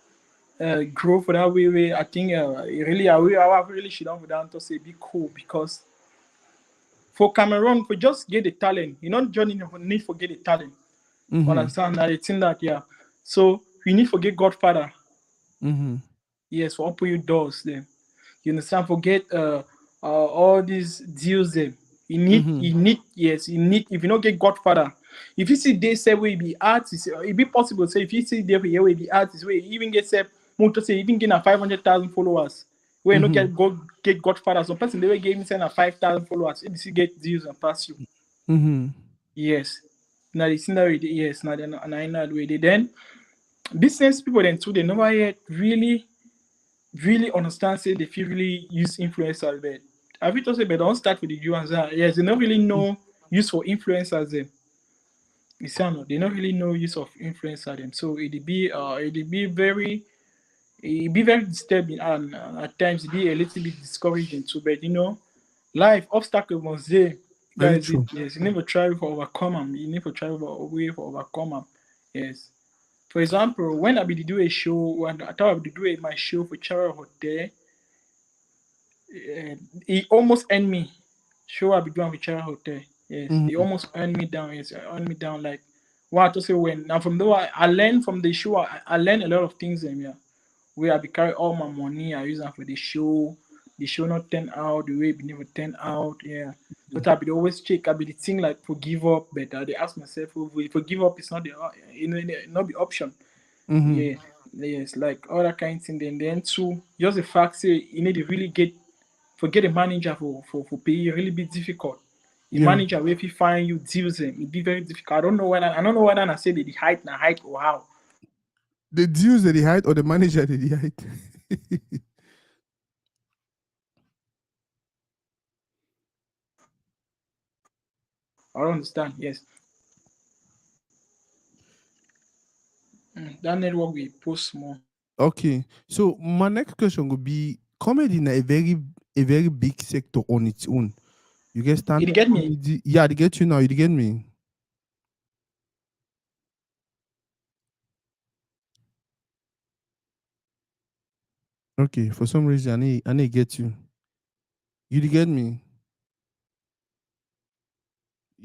grow for that way. I think it really, I really should have down to say be cool because for Cameroon, for just get the talent, you not just need for get the talent. Mm-hmm. Understand that? I think that yeah. So we need to get Godfather. Mm-hmm. Yes, for open your doors then. You understand? Forget all these deals then. Mm-hmm. You need if you don't get Godfather. If you see they say we be artists, it be possible say if you see they we be artists, we even get say motor say even get a 500,000 followers. We no Mm-hmm. get Godfather. Some person they will give me send a 5,000 followers. If you see get deals and pass you. Mm-hmm. Yes. Now the scenery yes, now they not in that way. They then business people then too they never yet really understand say they feel really use influencers but have you told say but don't start with the ones that yes they don't really know use for influencers them. You see no, they don't really know use of influencer them. So it be very disturbing and at times it be a little bit discouraging too. But life obstacle must there. Very That is it. true. Yes, you need to try for overcome them. You need to try for a way for overcome them. Yes. For example, when I be to do a show, when I thought I be to do my show for Chara Hotel, he almost earned me. Show I be doing with Chara Hotel. Yes, he Mm-hmm. almost earned me down. Yes, earned me down like what to say when. Now from though I learned from the show, I learned a lot of things. Yeah, where I be carry all my money, I use them for the show. The show not turn out the way it never turn out. Yeah. But I be always check. I be the thing like forgive up, but they ask myself, oh, forgive up is not the not the option. Mm-hmm. Yeah, yes, like all that kind of thing. Then too, just the fact say you need to really get a manager for pay. It really be difficult. The Yeah. manager where if he find you deals them, it be very difficult. I don't know whether I say the height na height or how. The dues that they hide or the manager that they hide. I don't understand. Yes, that network we post more. Okay. So my next question would be comedy in a very big sector on its own. You get stand You up get me? comedy. Yeah, they get you now. You get me? Okay. For some reason I need get you. You dey get me?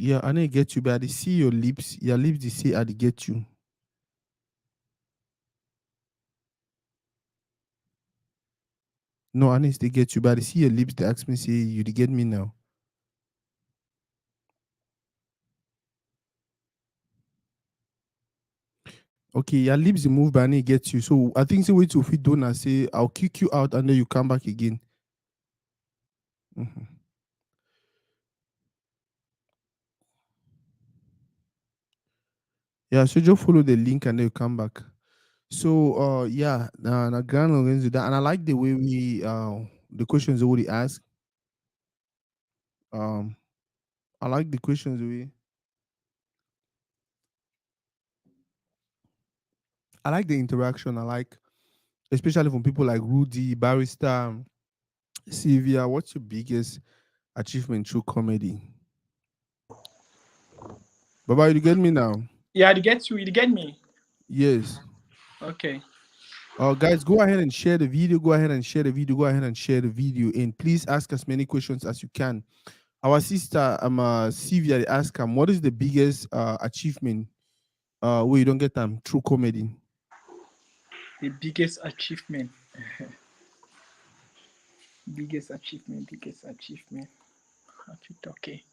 Yeah, I need get you, but I dey see your lips. Your lips they say I dey get you. No, I need to get you, but I dey see your lips they ask me say you dey get me now. Okay, your lips move, but I need get you. So I think the way to fit don't say I'll kick you out and then you come back again. Mhm. Yeah, so just follow the link and then you come back. So yeah, na Grand Lorenzo that, and I like the way we the questions already asked. Um, I like the questions we. I like the interaction. I like, especially from people like Rudy, Barrister, Sylvia. What's your biggest achievement through comedy? Baba, you get me now? Yeah, you get you. You get me. Yes. Okay. Guys, go ahead and share the video. Go ahead and share the video. Go ahead and share the video. And please ask as many questions as you can. Our sister, Sylvia, they ask what is the biggest achievement where you don't get them through comedy? The biggest achievement. Biggest achievement. Biggest achievement. Okay.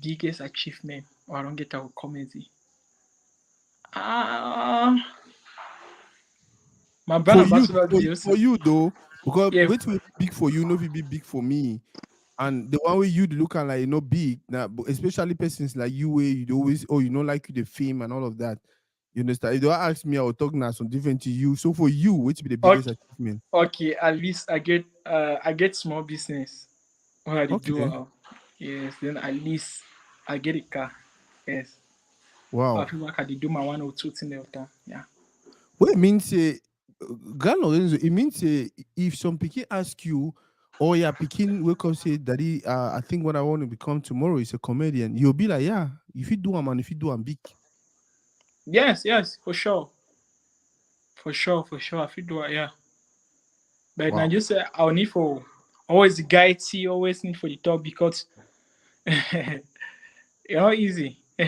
Biggest achievement. Oh, I don't get our comedy. Ah, my brand For you, ambassador deals. for you though, because Yeah. wait will be big for you, no, will be big for me. And the one way you look at like you know big now, especially persons like you where you always you know like you the fame and all of that. You understand? If they ask me, I will talk now some different to you. So for you, which be the biggest Okay. achievement? Okay. At least I get small business. What I dey do? Okay. Yes. Then at least I get a car. Yes. I Wow. feel like I dey do my 1 or 2 things all the time. Yeah. What it means Grand Lorenzo, it means if some pikin ask you, or your pikin wake up say, Daddy, I think what I want to become tomorrow is a comedian, you'll be like, yeah, if you do a man, if you do a big. Yes. Yes. For sure. For sure. For sure. I feel do it. Yeah. But I Wow. just say I'll need for always the guide. See, always need for the top because it's not easy. But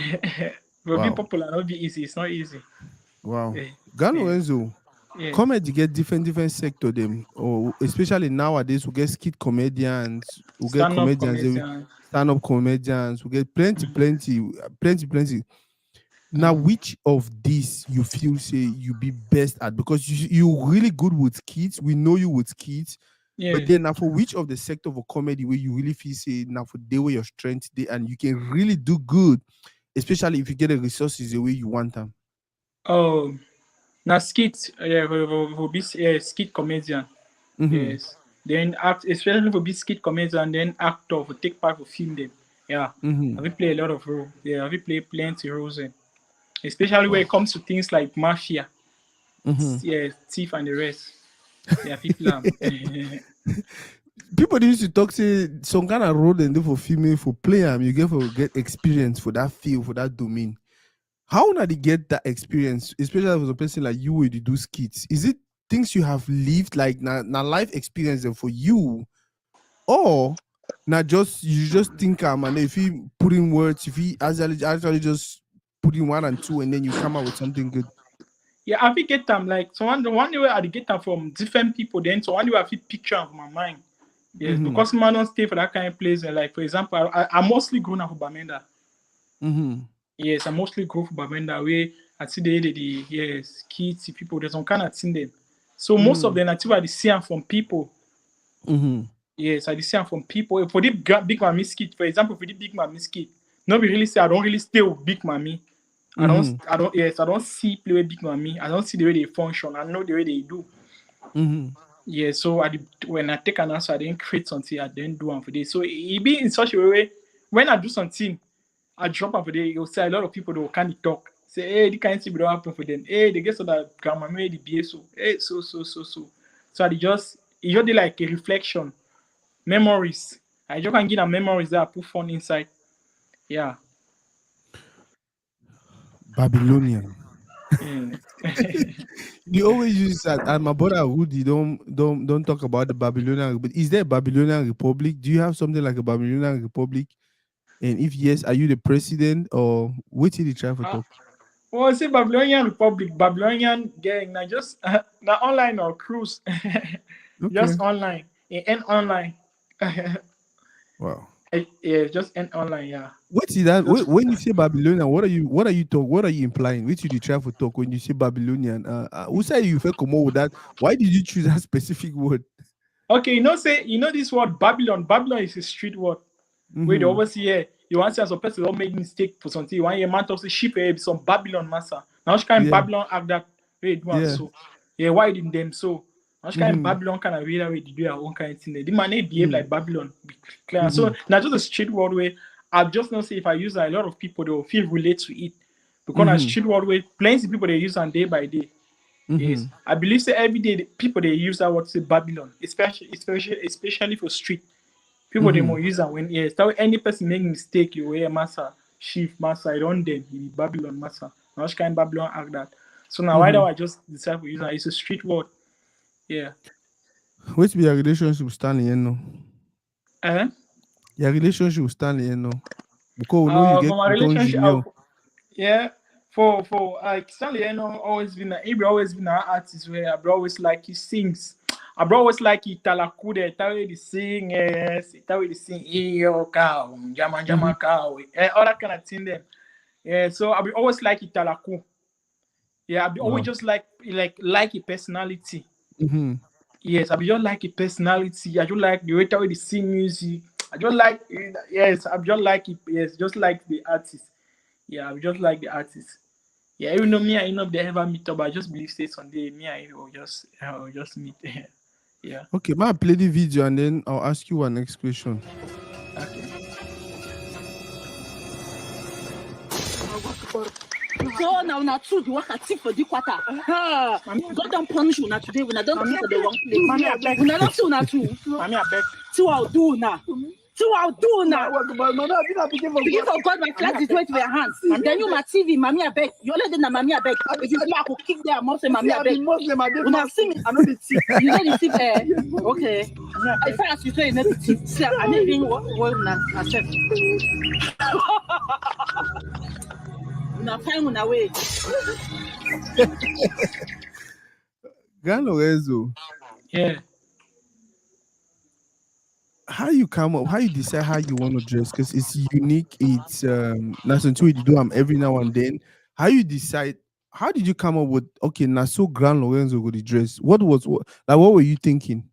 be Wow. popular not be easy. It's not easy. Wow. Yeah. Grand Yeah. Lorenzo, Yeah. comedy get different sector them, or especially nowadays we get skit comedians, we get Stand up comedians, comedian. stand-up comedians, we get plenty. Now, Mm. which of these you feel say you be best at? Because you really good with kids. We know you with kids. But Yeah. then now for which of the sector of a comedy where you really feel say now for the way your strength day and you can really do good, especially if you get the resources the way you want them. Oh, now skit. Yeah, for be skit comedian. Mm-hmm. Yes. Then act, especially for be skit comedian, then actor for take part for film them. Yeah. Mm-hmm. Have you play a lot of role? Yeah. Have you play plenty roles? Especially when Wow. it comes to things like mafia, Mm-hmm. yeah, thief and the rest. Yeah, people. People used to talk say some kind of role and do for female for play you get experience for that field, for that domain. How now they get that experience, especially with a person like you where you do skits? Is it things you have lived like na life experience them for you, or not just you just think and if you put in words, if you actually just put in one and two and then you come up with something good? Yeah, I fit get them like so one day I dey get them from different people. Then so one day I fit picture am for my mind. Yes, Mm-hmm. because man don't stay for that kind of place. And like for example, I mostly grown up for Bamenda. Mm-hmm. Yes, I mostly grow for Bamenda where I see the yes kids, people. There's some kind of thing them. So most of Mm-hmm. them I think I dey see am from people. Mm-hmm. Yes, I dey see am from people. For the big mammy skit, for example, for the big mammy skit, nobody really say I don't really stay with big mammy. Mm-hmm. I don't see play with big mammy. I don't see the way they function. I know the way they do. Mm-hmm. Yeah, so when I take an answer, I didn't create something, I didn't do one for this. So it be in such a way when I do something, I drop one for day, you'll say a lot of people they will kind of talk. Say, hey, the kind of thing don't happen for them. Hey, they get so that grandma made the BA so. Hey, so. So I just it just like a reflection, memories. I just can get a memories that I put fun inside. Yeah. Babylonian. Yeah. You always use that, and my brother Woody don't talk about the Babylonian. But is there a Babylonian Republic? Do you have something like a Babylonian Republic? And if yes, are you the president or what did he try for Ah, talk? well, say Babylonian Republic, Babylonian gang, now just now online or cruise. Okay. Just online. And online. Wow. Yeah, just end online. Yeah. What is that? Just When you say Babylonian, what are you implying? Which you try to talk when you say Babylonian? Who say you feel come up with that? Why did you choose that specific word? okay. This word Babylon. Babylon is a street word. Where they Mm-hmm. always hear you want to say some person don't make mistake for something. You want your man talk say ship some Babylon master. Now which kind Yeah, Babylon act that way do and yeah. so. Yeah, why didn't them so? Now which kind Mm-hmm. Babylon kind of way that way they do their own kind of thing. The man they behave Mm-hmm. like Babylon. Be clear. Mm-hmm. So now just a street word way. I've just not say if I use that, a lot of people they will feel relate to it. Because a Mm-hmm. street word way, plenty people they use on day by day. Mm-hmm. Yes. I believe say every day the people they use that word to say Babylon, especially for street. People they Mm-hmm. more use that when yes, that way any person make mistake, you wear massa, chief massa, I don't them, he be Babylon massa. Now which kind Babylon act that. So now why do Mm-hmm. I just decide to use that? It's a street word. Yeah. What's your relationship with Stanley? You know, Uh, your relationship with Stanley. You know, because we know you get for my Tonton relationship, Junior. yeah, for like Stanley, always been he always been an artist where I always like he sings. I always like he talakude, that way they sing, yes, that way they sing, yo cow, jama Mm-hmm. jama cow, all that kind of thing. Them, yeah. So I be always like Italaku. Yeah, I be always Wow. just like a personality. Mm-hmm. Yes, I be just like a personality. I just like the way that way they sing music. I just like yes, I just like it. Yes, just like the artist. Yeah, I just like the artist. Yeah, even though me, I know if they ever meet up, I just believe say someday me and you will just meet. Yeah. Okay, ma play the video and then I'll ask you one next question. Okay. So now na true the work I see for the quarter. God don't punish you now today when I don't come to the wrong place. Mommy, I beg. When I don't see now too. Mommy, I beg. See what I'll do now. See what I'll do now. Mama, I think I'm picking for Begin for God, my flag is weight for your hands. Then you my TV, mommy I beg. You only did mommy I beg. If you I could kick there, mom say mommy I beg. Muslim, I When I see me, know the tea. you know the tip okay. If I ask you say you know the tip, see I need even what na accept. Una find una way. Lawrenzo, Yeah. how you come up? How you decide how you want to dress? Because it's unique. It's not something you do every now and then. How you decide? How did you come up with okay? Now so Grand Lawrenzo go the dress. What were you thinking?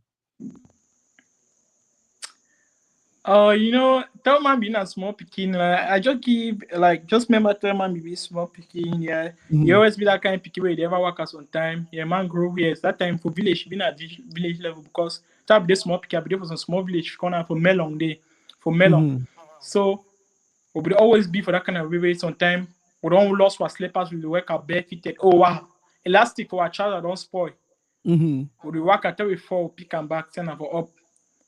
Tell man being a small picking. I just give just remember tell man be small picking. Yeah, Mhm. you always be that kind of picking where you never work us on time. Yeah, man grow yes. That time for village, being at village level because tap this small picking, I be for some small village corner for melon day, for melon. Mhm. So we would always be for that kind of way sometimes. We don't lost our slippers, we work our barefooted. Oh wow, elastic for our child don't spoil. Mhm. We work at we fall, pick and back, turn for up.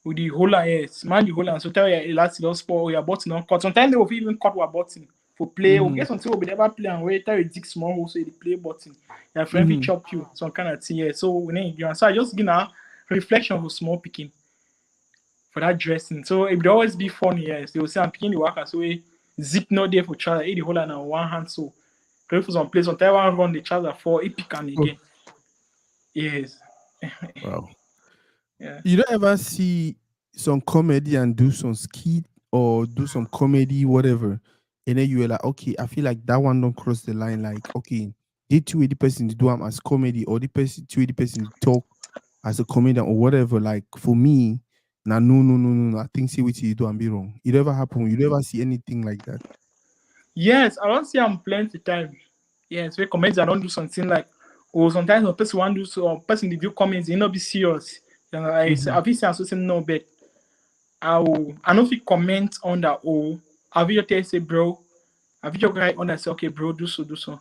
With the holder, yes, man, the holder. So tell you elastic don't spoil your button on cut. Sometimes they will even cut our button for play. We get something we never play and wait tell you dig small hole so the play button. Your friend will chop you, some kind of thing. Yeah. So we need you. So I just give a reflection for small picking for that dressing. So it would always be funny, yes. They will say I'm picking the workers so zip no there for trouser, the holder now one hand so play for some place. Sometimes one run the trouser for it pick and again. Yes. Wow. Yeah. You don't ever see some comedy and do some skit or do some comedy, whatever, and then you were like, okay, I feel like that one don't cross the line. Like, okay, the two way the person to do them as comedy or the person two way the person to talk as a comedian or whatever. Like for me, nah, no. I think see what you do and be wrong. It never happen. You never see anything like that. Yes, I don't see I'm plenty time. Yes, we comments I don't do something like or sometimes a person want to do so or person the view comments, you know be serious. You know, I feel say something no bet. I know if you comment on that or have you tell say bro, have you guy on that say okay bro do so.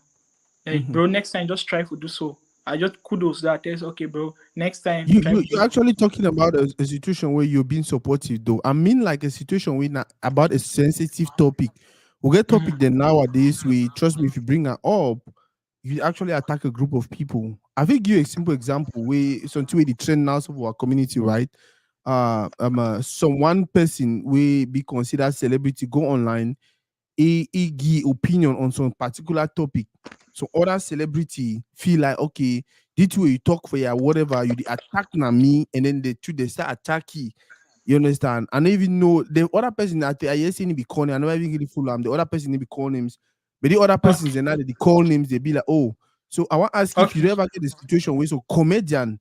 Hey, bro, next time just try to do so. I just kudos that tell say, okay bro, next time try to You're actually talking about a situation where you're being supportive, though. I mean, like a situation where about a sensitive topic. We get topic then nowadays. We trust me if you bring her up, you actually attack a group of people. I will give you a simple example where something where the trend now of our community, right? Some one person will be considered celebrity go online, he give opinion on some particular topic. So other celebrity feel like okay, this way you talk for ya whatever you the attack na me, and then they start attacking. You understand? I don't even know the other person that I just seen be calling. I never even really full the other person they be call names, but the other Okay. persons and now they call names, they be like, oh. So I want to ask if you Okay. ever get the situation where so comedian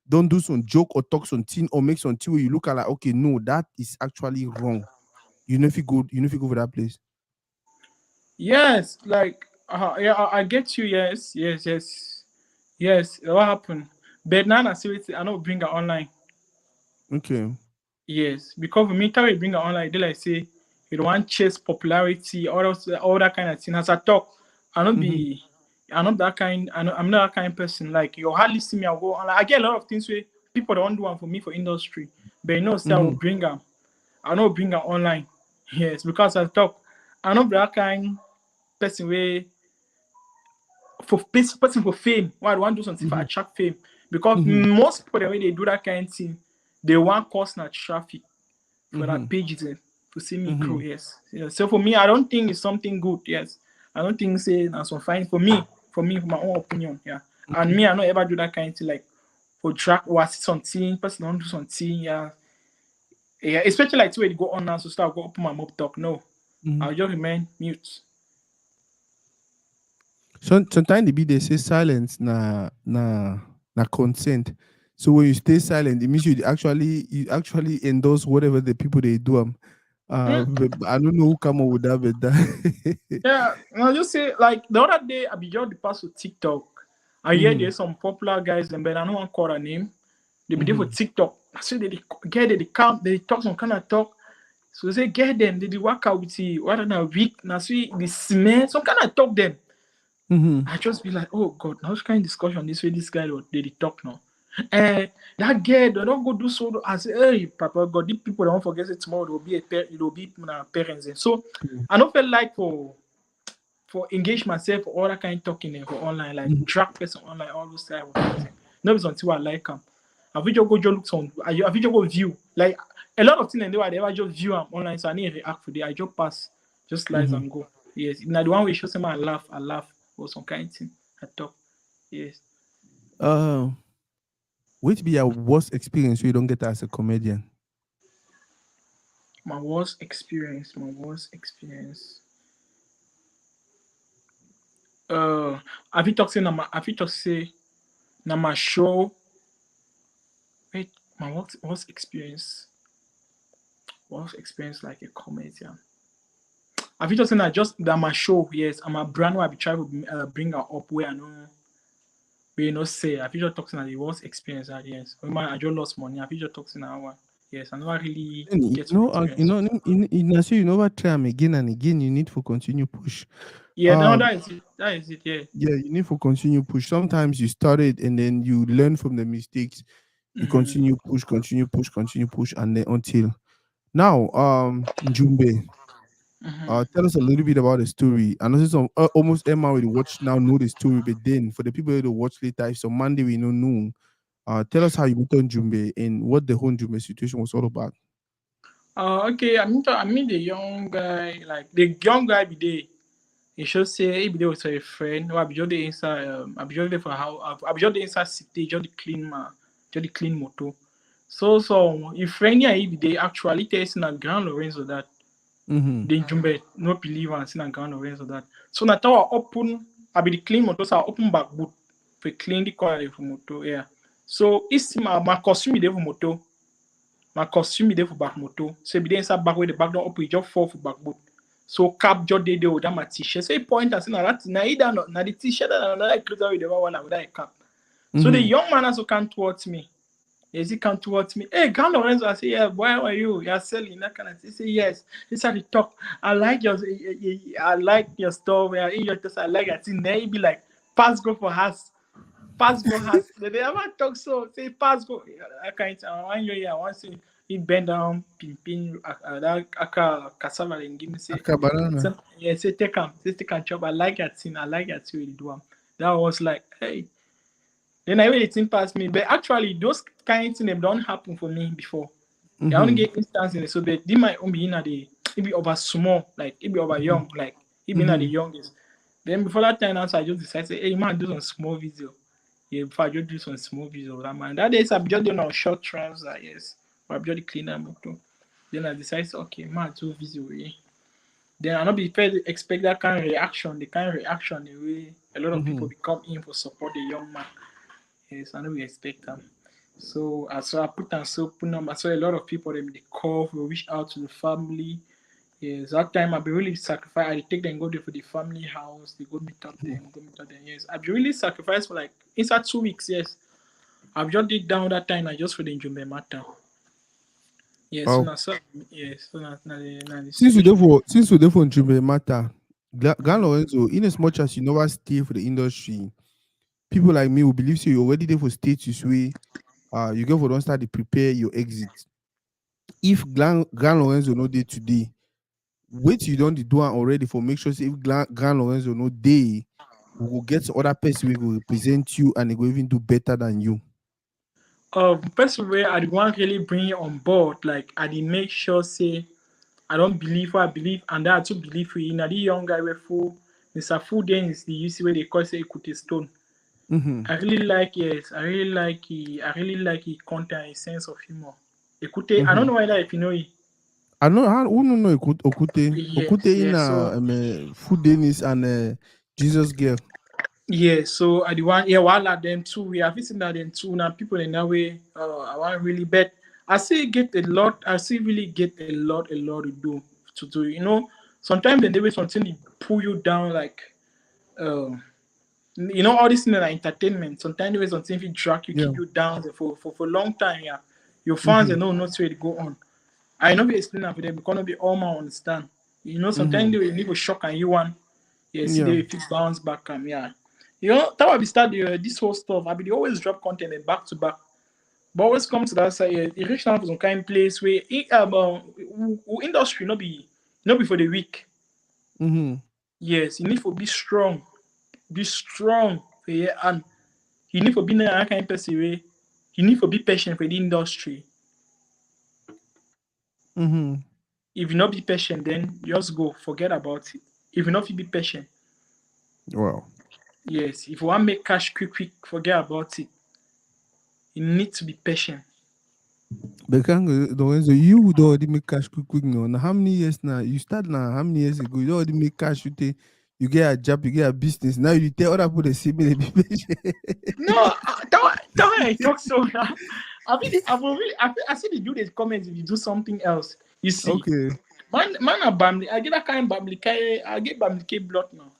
don't do some joke or talk something or make something where you look at like, okay, no, that is actually wrong. You know if you go, for that place. Yes, like yeah, I get you. Yes, yes, yes, yes. What happened? But now I see it. I know bring her online. Okay. Yes, because for me, time we bring her online, they like say you don't want chase popularity, all that kind of thing. As I talk, I don't Mm-hmm. be, I'm not that kind. I'm not that kind of person. Like you hardly see me. I go. And like, I get a lot of things where people don't do one for me for industry, but you know, say I will Mm-hmm. bring her. I know bring her online. Yes, because I talk, I know that kind person where for person for fame. Why I want to do something for Mm-hmm. attract fame? Because Mm-hmm. most people the way they do that kind of thing, they want cause na traffic for Mm-hmm. that page there to see me Mm-hmm. grow. Yes. Yeah. So for me, I don't think it's something good. Yes. I don't think say that's so fine for me. For me, for my own opinion. Yeah. And me, I don't ever do that kind of thing like for track or see something, person don't do something. Yeah. Yeah. Especially like where they go on now, so start go open my mouth talk. No. Mm-hmm. I'll just remain mute. So sometimes they say silence na consent. So when you stay silent, it means you actually endorse whatever the people they do. But I don't know who come up with that, but that. Yeah, I'll just say like the other day I be just the pass with TikTok. I hear Mm-hmm. there's some popular guys and but I don't want to call their name. They be there for Mm-hmm. TikTok. I say they get it, they count, they talk some kind of talk. So they say get them, they work out with you what in a week. Now see the smell, some kind of talk them. Mm-hmm. I just be like, oh God, now which kind of discussion this way this guy they talk now. Eh, that girl, they don't go do so. I say, hey, Papa God, these people don't forget it tomorrow. It will be my parents. So I don't feel like for engage myself for all that kind of talking for online, like Mm-hmm. drag person online, all those type of things. No, it's until I like them. I video go just look some. I video go view like a lot of things. And they ever just view them online, so I need to react for it. I just pass, just slides Mm-hmm. and go. Yes, now the one we show some I laugh or some kind of thing. I talk. Yes, Uh, which be your worst experience so you don't get as a comedian? my worst experience. My worst experience. Uh, have you talked say na my have you talked say na my show? Wait, my worst experience. Worst experience like a comedian. Have you just seen that just that my show? Yes, I'm a brand where I be trying to bring her up where I know where you know say. Have you just talking about the worst experience that yes? I just lost money. Have you just talking about one? Yes, I never really Then, get some experience. you never try 'em again and again. You need to continue push. Yeah, no, Um, that is it. That is it. Yeah. yeah, you need to continue push. Sometimes you start it and then you learn from the mistakes. You Mm-hmm. continue push, and then until now. Njumbe, Mm-hmm. tell us a little bit about the story. I know this some almost Emma will watch now know the story, but then for the people who will watch later, if some Monday we know noon. Tell us how you met on Jumbe and what the whole Jumbe situation was all about. Okay. I mean the young guy, like the young guy be there. He should say he be there with a friend. No, I be just the inside. I be just there for how. I be just the inside city. Just the clean man. Just the clean motor. So if friend here he be there actually testing a Grand Lorenzo that Mm-hmm. the Jumbe no believe and see a Grand Lorenzo that. So na tower open. I be the clean motor. So I open back boot for clean the car for motor. Yeah. So it's my costume there for motor. My costume dey for back motor. So be dey inside back where the back don't open, e just fall for back boot. So cap just dey there with that my t-shirt. So he point and say na that na either not na the t-shirt and another clothes wey dey wear one without a cap. So the Mm-hmm. young man also come towards me. Yes, he come towards me. Hey, Grand Lorenzo, I say, yeah, boy, how are you? You're selling that kind of thing. He say, yes. He said, he talk. I like your story. I like it. Then he be like, pass go for house. Pass go house. They never talk so. Say pass go. I can't. I want you here. I want to see he bend down, pin, that cassava and give me say, Akabanana. yeah, say take him chop. I like that thing. I like that thing you do. That was like, hey. Then I really think past me. But actually, those kind of things them don't happen for me before. I only Mm-hmm. get instance in it. So but they might only be in at the it be over small, like it be over young, like it be in at the Mm-hmm. youngest. Then before that time also I just decided say, hey man, do some small video. Yeah, before I just do some small video that man. That days I be just doing on short trams, yes. for just clean am motor. Then I decide say okay, man do video way. Then I not be fair to expect that kind of reaction, the kind of reaction the way a lot of people Mhm. be come in for support the young man. Yes, I know we expect them. So I saw I put on so put number. I saw a lot of people them they call, we reach out to the family. Yes, that time I be really sacrifice. I dey take them go there for the family house. They go meet up them, go meet up them. Yes, I be really sacrificed for like inside 2 weeks. Yes, I've just did down that time. I just for the Njumbe matter. Yes, so Wow. now so yes, so now the Since situation. we therefore Njumbe matter, Gan Lorenzo, in as much as you never stay for the industry, people like me will believe so you're already there for status way. You go for don't start to prepare your exit. If Gan Lorenzo no day today, wait you don't do it already for make sure say if Gan Lorenzo no day, we will get other person who will represent you and they will even do better than you. Person where I want really bring it on board, like I did make sure say I don't believe what I believe, and that I too believe in. Now the young guy where full, Mr. Full then is the UC where they call say Ekute Stone. Mm-hmm. I really like yes, I really like he content, his sense of humor. Ekute, I don't Mm-hmm. know whether if you know it. I know how who no know Okute. Yes, Okute in yes. So Food Dennis and Jesus Girl. yeah, so I the one yeah, while at them too, we have seen that them too. Now people in that way, I want really bet. I see get a lot. I see really get a lot to do. You know, sometimes they way something they pull you down like, uh, you know, all this in like entertainment. Sometimes there is something if drag you, Yeah. keep you down for a long time. Yeah, your fans Mm-hmm. they know not where to go on. I know we explain that for them because not be all man understand. You know, sometimes Mm-hmm. they will need to shock and you want. Yeah, see Yeah. they fit bounce back yeah. You know, that why we start this whole stuff. I mean, they always drop content and back to back. But always come to that side, it reach now for some kind of place where industry not be for the weak. Mm-hmm. Yes, you need to be strong, yeah, and you need to be that kind of person way. You need to be patient for the industry. Mm-hmm. If you not be patient, then just go, forget about it. If you not be patient, Wow. yes, if you want to make cash quick, forget about it. You need to be patient. But can Lorenzo, you would already make cash quick now. Now how many years now? You start now, how many years ago? You already make cash, you get a job, you get a business. Now you tell other people the same they be patient. No, that way I talk so now. I see the do this comments if you do something else. You see, Okay. man a bamli. I get that kind of bamli. I get bamli K blood now.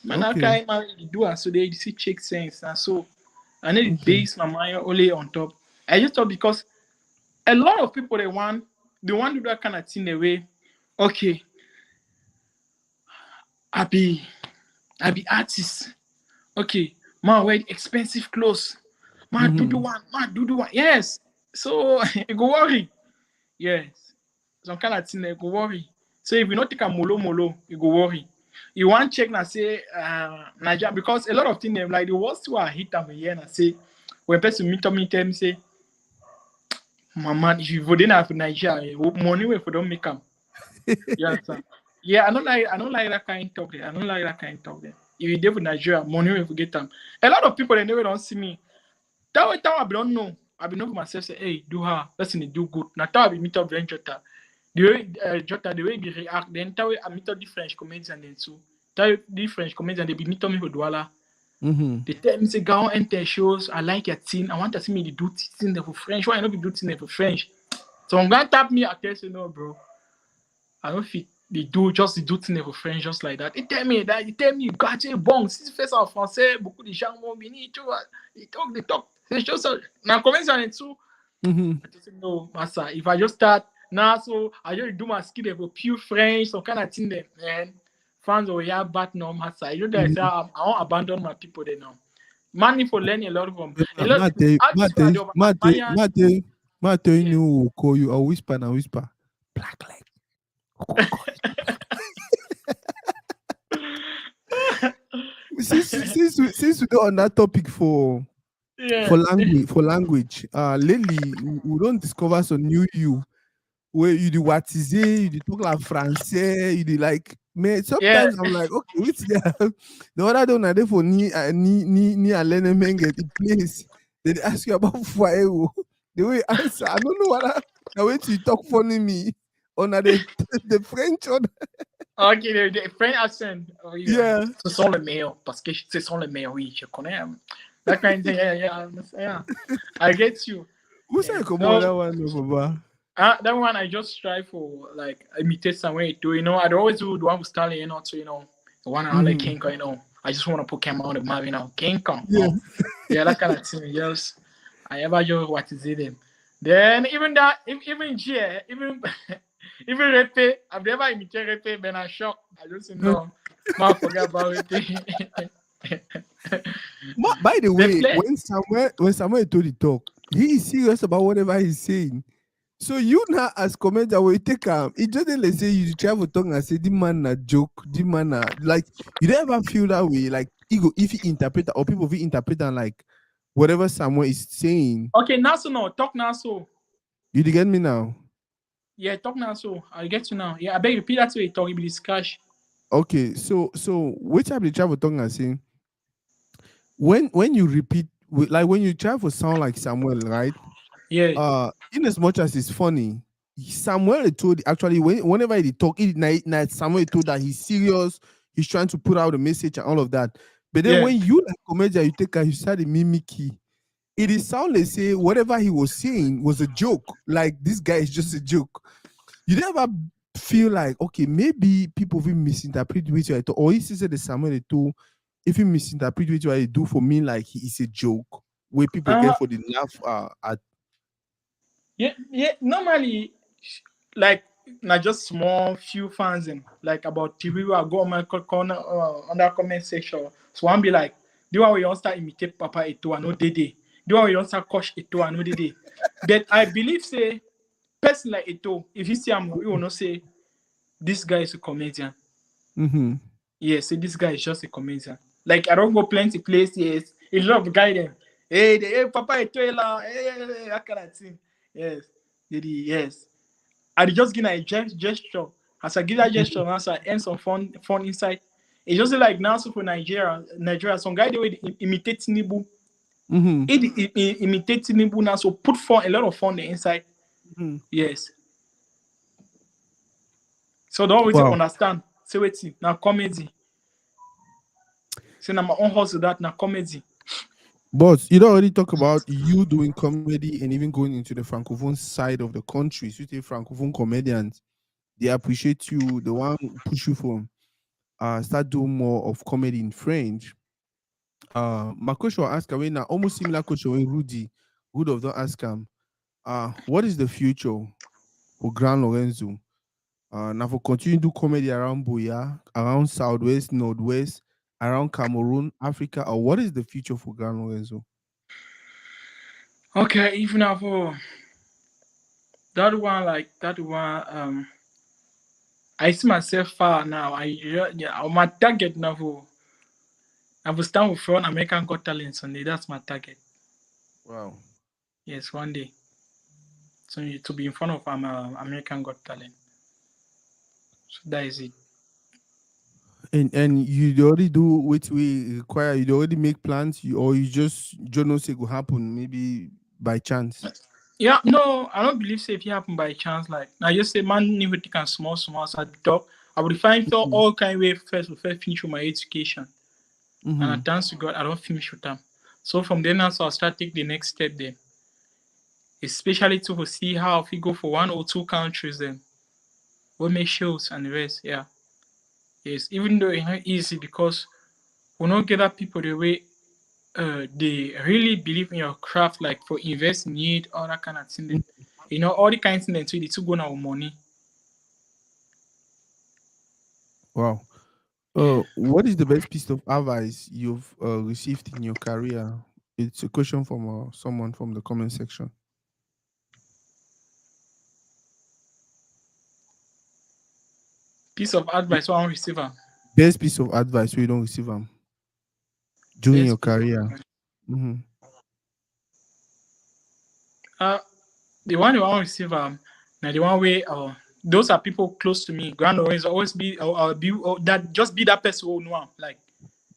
Man, I Okay. kind man you do and so they see check sense and so I need to Okay. base my mind only on top. I just thought because a lot of people they want to do that kind of thing the way. Okay, I be I be artist. Okay, man, wear expensive clothes. Man, do the Mm-hmm. one. Man, do the one. Yes. So you go worry. Yes. Some kind of thing they go worry. So if you not take a molo, you go worry. You want check and say Nigeria because a lot of things like the worst two are hit them here and say when person meet them say, my man, if you vote in for Nigeria, money we for don't make them. You understand? Yeah, I don't like that kind of talk there. I don't like that kind of talk there. If you deal with Nigeria, money will forget them. A lot of people they never don't see me. That I don't know. I be know for myself say, hey, do her, person do good. Now that I be meet up with Jota. The way Jota, the way they react, then that way I meet up the French comedians then too. That the French comedians they be meet up me for Douala. Mm-hmm. They tell me say, go on enter shows. I like your thing. I want to see me do things there for French. Why I not be do things for French? So I'm gonna tap me. I tell you no, bro. I don't fit they do things for French just like that. They tell me you got a bon. Si tu fais ça en français, beaucoup de gens vont venir, tu vois. They talk. C'est juste ça. Now comment ça en dessous? Mm-hmm. I just say no, massa. If I just start now, so I just do my skill for pure French, some kind of thing there, man. Fans will yeah bad no massa. You know that I say I won't abandon my people there now. Man, for learning a lot from a lot. Artists who are the admire. Mate, you Yeah. know who will call you. I'll whisper and whisper. Black leg. Since we go on that topic for Yeah. language, lately we don't discover some new you where you do what is it, you do talk like français, you do like man. Yeah. Sometimes I'm like, okay, which the other day na dey for ni alene men get the place. They dey ask you about foyer. The way you answer, I don't know what. Now wait till you talk funny me on the French on. Ok, le French accent. Oui, Yeah. ce sont les meilleurs parce que ce sont les meilleurs. Oui, je connais. That kind of thing. Yeah. I get you. Who said come on So, that one, no, Baba? that one I just try for like imitate somewhere to, I always do the one with Stanley, so the one I like King Kong, I just want to put him on the map, King Kong. Yeah. Yeah, that kind of thing. Yes. I ever just what is it? Then even that, even G, even even Repe, I've never imitated Repe, but I'm shocked. I just say no, man, forget about it. By the way, play. when Samuel told the talk, he is serious about whatever he's saying. So you now as commenter will take it just let's say you travel tongue and say the man a joke, the man like you don't ever feel that way, like ego if he interpret or people will interpret and like whatever Samuel is saying. Okay, now so no, talk now so. You get me now? Yeah, talk now so. I get you now. Yeah, I beg repeat that way talk, it be discuss. Okay, so which type the travel tongue and saying when you repeat like when you try to sound like Samuel, right? Yeah. In as much as it's funny, Samuel told actually whenever he talk, Samuel told that he's serious, he's trying to put out a message and all of that. But then Yeah. when you like comedian, you take you start the mimicry. It is sound like say whatever he was saying was a joke. Like this guy is just a joke. You never feel like okay, maybe people will misinterpret which I thought, or he said the Samuel told if you misinterpret what I do for me like he is a joke where people get for the laugh at. Yeah. Normally, like not just small few fans and like about TV will go on my corner on that comment section. So I'm be like, do you want to start imitate Papa Eto and no Dede? Do you want to start coach Eto and no Dede? But I believe say person like Eto, if you see him, you will not say this guy is a comedian. Mm-hmm. Yeah, say this guy is just a comedian. Like I don't go plenty places. A lot of guy them. Hey, Papa Eto la, hey, that kind of thing. Yes, yes. I just give a gesture. As I give that gesture, as I earn some fun inside. It's just like now so for Nigeria, some guy they will imitate Tinubu. Mm-hmm. It imitate Tinubu now, so put a lot of fun inside. Mm-hmm. Yes. So don't always Wow. understand. Say wait, now comedy. Say now my own hustle that now comedy. But you don't already talk about you doing comedy and even going into the francophone side of the country. So you say francophone comedians, they appreciate you. The one who push you from start doing more of comedy in French. My question will ask away now almost similar question when Rudy would have don't ask him. What is the future for Grand Lorenzo? Now for continue to do comedy around Boya, around Southwest, Northwest, around Cameroon, Africa, or what is the future for Grand Lorenzo? Okay, even now for that one, I see myself far now. My target now for I will stand with front American Got Talent Sunday. That's my target. Wow. Yes, one day. So to be in front of American Got Talent. So that is it. And you already do what we require. You already make plans, or you just don't know say it will happen maybe by chance. Yeah, no, I don't believe say if it happen by chance. Like I just say man need to take small so at the top. I would find out Mm-hmm. all kind of way first finish with my education. And Mm-hmm. I thanks to God I don't finish with them. So from then on so I'll start take the next step then. Especially to see how if we go for 1 or 2 countries then we'll make shows and the rest, yeah. Yes, even though it's not easy because we don't get that people the way they really believe in your craft, like for invest in it, all that kind of thing. Then, all the kinds of things they to go now money. Wow. What is the best piece of advice you've received in your career? It's a question from someone from the comment section. Piece of advice one receiver. Best piece of advice we don't receive them during your Best piece of career. advice. Mm-hmm. The one you want receive now the one way those are people close to me. Grand always be that just be that person who know am. Like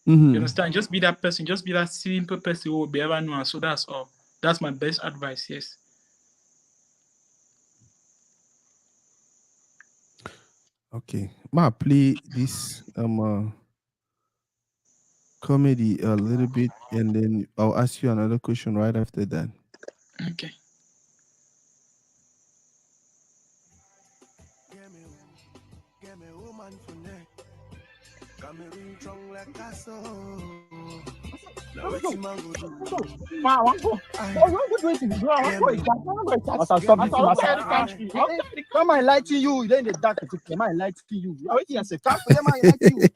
you Mm-hmm. understand? Just be that person, just be that simple person who will be ever know am. So that's all. That's my best advice, yes. Okay. Ma play this comedy a little bit, and then I'll ask you another question right after that. Okay. Get me woman for neck. Got me ring strong like a soul. Now it's my good. Ma, I want to go. I Oh, what do you think? Bro, I want to go. Stop this. Come I lie to you. Then the dark. Am I lie to you? I wait here. Say, come for am I lie to you?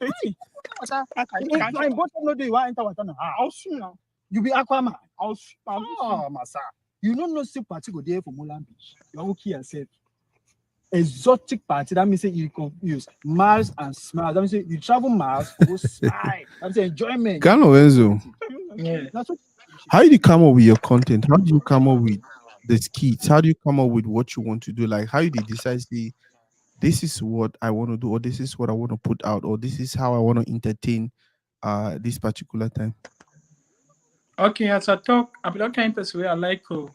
I'm both no do you want enter water now. I'll soon now. You be Aquaman. I'll soon. Oh, massa. You don't know see party go there for Molan Beach. You okay yourself. Exotic party. That means say you confuse Mars and Smile. That means say you travel Mars for go smile. That's enjoyment. Lawrenzo, Yeah. That's what. how do you come up with your content? How do you come up with the skits? How do you come up with what you want to do? Like, how do you decide, say, this is what I want to do, or this is what I want to put out, or this is how I want to entertain this particular time? Okay, as I talk, I'm that kind of person where I like for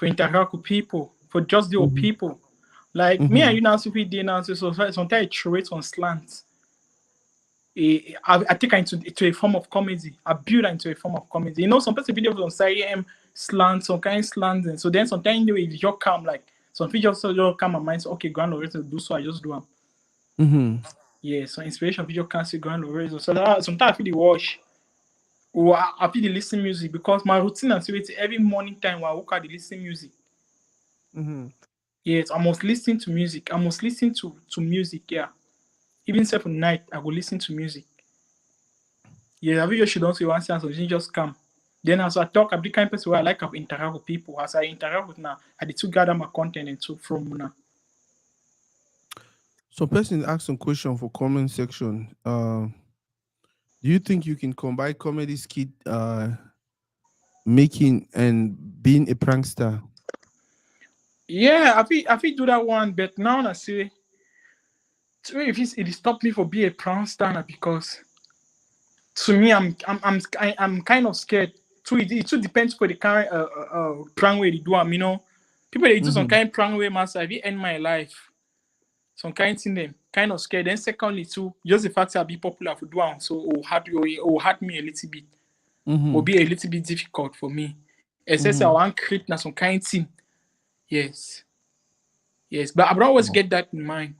interact with people, for just deal with Mhm. people. Like me and you now, super day now, so sometimes I throw it on slants. I take it into a form of comedy. I build it into a form of comedy. You know, some people videos on side slant, some kind of slants, and so then sometimes the way it just come like some people just come my mind. So okay, Grand Lawrenzo do so I just do them. Mm-hmm. Yeah, so inspiration video can't see Grand Lawrenzo. So that sometimes I feel the watch or I feel the listen music because my routine and spirit every morning time when I wake up, the listen music. Mm-hmm. Yes, I must listen to music. I must listen to music. Yeah, even self at night I go listen to music. Yeah, I video should also one sense of just come. Then as I talk, I'm the kind of person where I like to interact with people. As I interact with now, I did to gather my content and to from now. So, person asked some question for comment section. Do you think you can combine comedy skit making and being a prankster? Yeah, I feel do that one, but now I say, so if it stopped me for being a prankster because to me I'm kind of scared. So it too depends for the kind prank way they do. You know, people they do some Mm-hmm. kind of prank way, master. If it end my life, some kind thing them kind of scared. Then secondly too, just the fact that I be popular for doing so or hurt me a little bit, will Mm-hmm. be a little bit difficult for me. Especially I Mm-hmm. want create na some kind thing. Yes, yes, but I will always Wow. get that in mind.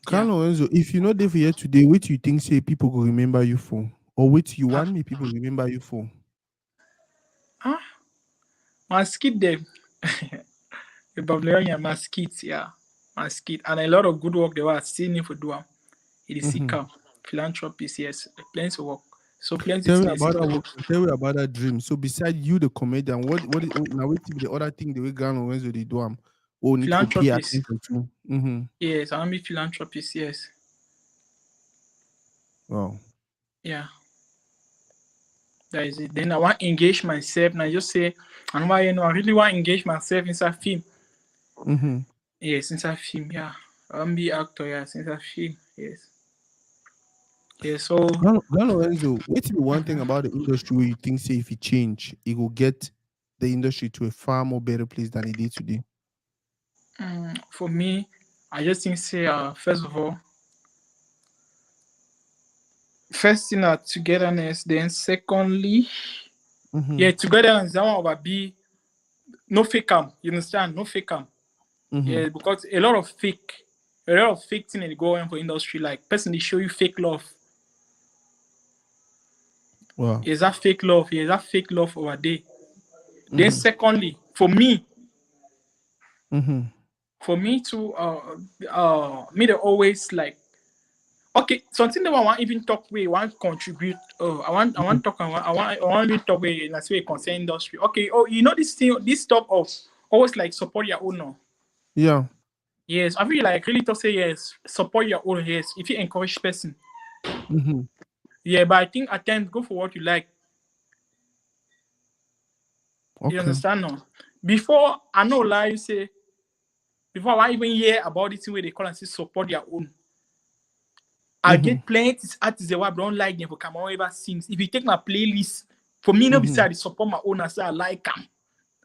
Yeah. Carlo Enzo, if you're not there for here today, what you think say people will remember you for? Or what you Ah, want me people remember you for? ah, my skit them. The Babylonian my skit, yeah. My skit. And a lot of good work they were still need for do. It is Mm-hmm. seeker. Philanthropist, yes. Plenty of work. So plenty Tell me things. about that work. Tell me about that dream. So beside you, the comedian, what is now what be the other thing the way Carlo Enzo they do or need for pay Philanthropist. attention to? Mm-hmm. Yes, I'm a philanthropist, yes. Wow. Yeah. That is it. Then I want to engage myself. And I just say, and why you know, I really want to engage myself inside film. Mm-hmm. Yes, inside film, yeah. I want to be actor, yes, inside film. Yes. Yeah, so Lorenzo, what's the one thing about the industry where you think say if it change, it will get the industry to a far more better place than it is today? for me, I just think say first of all, first thing togetherness, then secondly, Mm-hmm. yeah, togetherness that one will be no fake am. You understand? No fake am. Mm-hmm. Yeah, because a lot of fake thing they go on for industry, like person they show you fake love. Wow. Is that fake love? Yeah, is that fake love over there? Then Mm-hmm. secondly, Mm-hmm. for me to me they always like okay, something that I want even talk with, want contribute. I want talk. I want really talk with. That's where concern industry. Okay. Oh, you know this thing, this talk of always like support your owner. Yeah. Yes, I feel like really to say yes, support your own. Yes, if you encourage person. Mm-hmm. Yeah, but I think at times go for what you like. You Okay. understand now? Before I know lie, you say before I even hear about this thing where they call and say support your own. I Mm-hmm. get plenty artists that I don't like them for come on ever since. If you take my playlist, for me, no be Mm-hmm. say I support my own, I say I like them.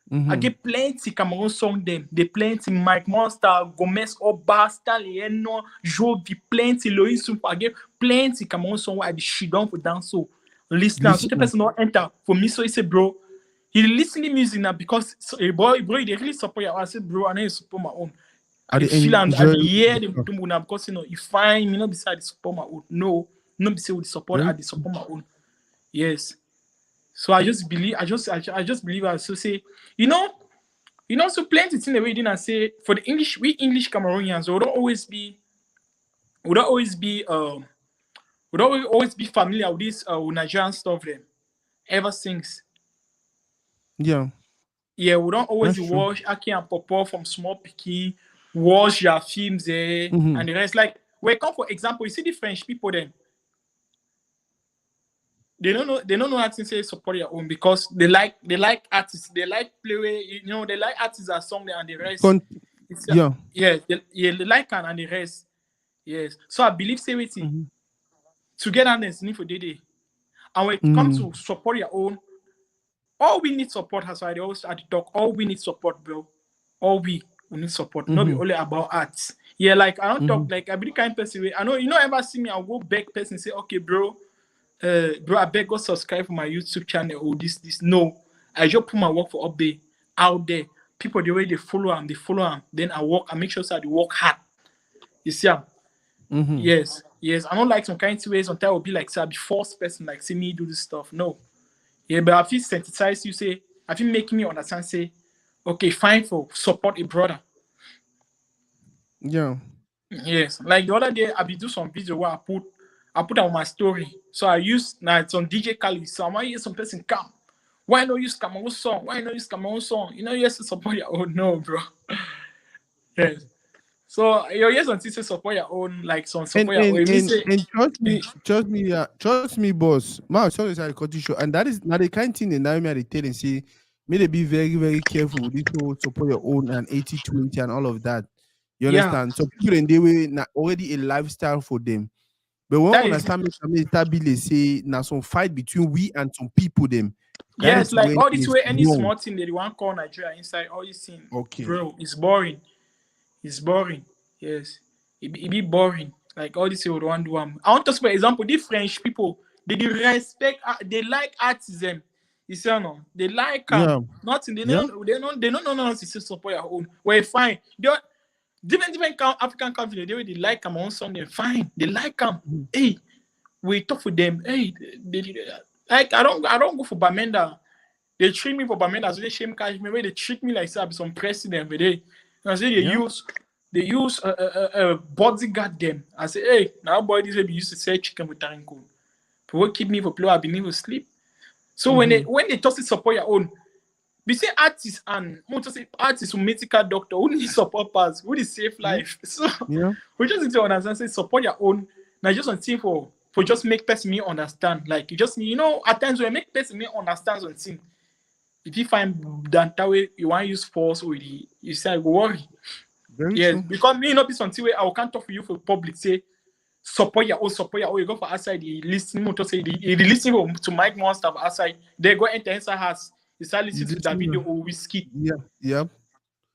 I get plenty Cameroon song them. They plenty Mike Monster, Gomez Oba, Stalieno, Jovi, plenty Lois Super. I get plenty Cameroon song where I be shit down for dance so listen. So the person not enter for me. So he say, bro, he listening music now because so, boy, they really support you. I said, bro, I need to support my own. I feel and I hear them now because you know if find me not beside the support my own. No, not be say with the support I support my own. Yes. So I just believe I just believe I so say, you know, so plenty things the way didn't say for the English, we English Cameroonians, we don't always be familiar with this Nigerian stuff then. Ever since. Yeah. Yeah, we don't always watch Aki and Popo from small picking, watch their films there and the rest. Like when come for example, you see the French people then. They don't know how to say support your own because they like artists, they like play, you know, they like artists that song there and the rest. They like and the rest. Yes. So I believe say waiting. Togetherness need for day. And when it comes to support your own, all we need support has I always at the talk. All we need support, bro. All we need support. Not be only about arts. Yeah, like I don't talk like I be the kind of person. I know you know ever see me, I'll go beg person say, okay, bro, I beg go subscribe for my YouTube channel or this. No. I just put my work for update out there. People the way they follow them. Then I make sure that they work hard. You see Yes. I don't like some kind of ways until I will be like say I be forced person like see me do this stuff. No. Yeah, but I feel sensitized you say, I feel making me understand say, okay, fine for support a brother. Yeah. Yes. Like the other day I be do some video where I put on my story. So I use now it's on DJ Khaled. So I might hear some person come. Why not use Cameroon song? You know, yes to support your own. No, bro. Yes. So your yes on say support your own, like some support your own. And trust me, boss. My sorry, I cut you short. And that is not the kind of thing that now me tell and say, may they be very, very careful with this whole support your own and 80-20 and all of that. You understand? So people in they way already a lifestyle for them. But when understand me stably say now some fight between we and some people them. Yes, like all this way, any small thing that you want to call Nigeria inside, all this thing, bro, it's boring. It's boring. Yes. It be boring. Like all this would want to do. I want to for example, the French people, they respect, they like artisan. You see, no? They like nothing. They don't know how to support your own. Well, fine. Different African countries, they like them on song, they're fine. They like them. Hey, we talk for them. Hey, like I don't go for Bamenda. They treat me for Bamenda, so they shame cash me. They treat me like some president. But they use a bodyguard them. I say, hey, now boy, this baby used to say chicken with tarinko. People keep me for play, I've been able to sleep. So when they talk to support your own, we say artists and artists who medical doctor who need support pass, who need save life. So we just need to understand, say support your own. Now just on thing for just make person me understand. Like you just at times when make person me understand something. If you find that way you want to use force with you say I go worry. Yes, because me not be something where I can't talk for you for public say support your own. You go for outside, he listening to say he listening to Mike Monster outside. They go enter inside house. You start listening to that video or whiskey. Yeah.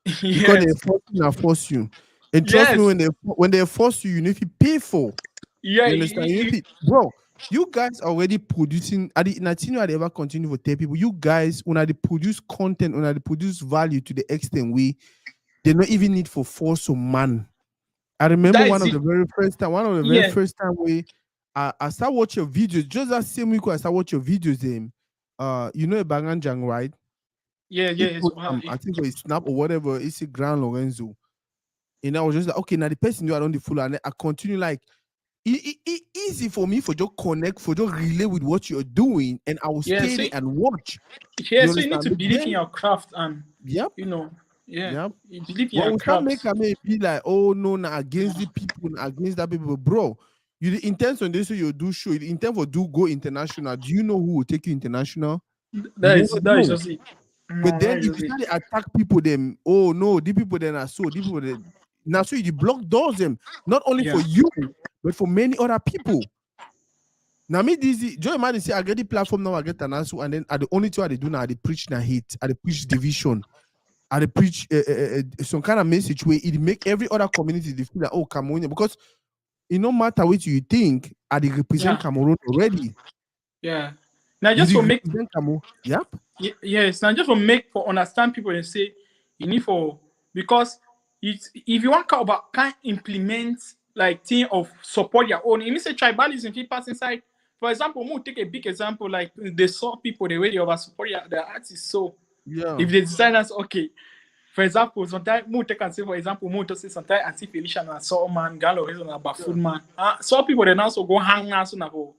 Because they force you. And trust me, when they force you, you need to pay for. Yeah, you understand? Bro, you guys already producing. I ever continue to tell people. You guys, when they produce content, when they produce value to the extent they don't even need for force or man. I remember one of the very first time I start watching your videos. Just that same week I start watching your videos. Them, you know a Banganjang, right? Yeah. I think it's Snap or whatever. It's a Grand Lawrenzo. And I was just like, okay, now the person you are on the full, and I continue like it easy for me for just connect, for just relay with what you're doing, and I will stay there and watch. Yeah, so you need to believe in your craft and you believe in your craft. We can't make be like, oh no, against the people, against that people, bro. You the intent on this, so you do show. You intend for go international. Do you know who will take you international? That is just it. But then if you start to attack people, them, oh no, the people then are so, the people then now so you block doors them, not only for you, but for many other people. Now me this Joe Imagine say I get the platform now, I get an answer, and then the only two I they do now, they preach na hate, I they preach division, I they preach some kind of message where it make every other community they feel like, oh, Cameroon, because it no matter what you think, I they represent Cameroon already. Yeah. Now just for make Cameroon. Yep. Yes, now just for understand people and say you need for because if you want to talk about can't implement like thing of support your own, you need to say tribalism if pass inside. For example, we'll take a big example like they saw people the way they over support the artists. So if they decide that's okay. For example, sometimes we'll take and say for example, we'll say sometimes Auntie Felicia and saw man, Gallo is on a buffoon man. Some people then also go hang now so now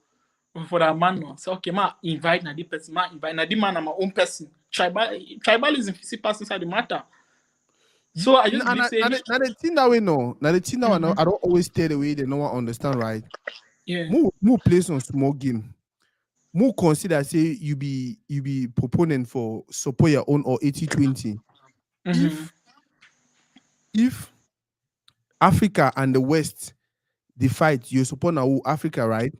for that man no. So okay, ma invite na the person, ma invite na the man and my own person. Tribalism if pass inside the matter. So I just believe saying now the thing that we know, now the thing that I don't always stay the way they no one understand, right? Yeah. More play some small game. More consider say you be proponent for support your own or 80-20. If Africa and the West they fight, you support now Africa, right?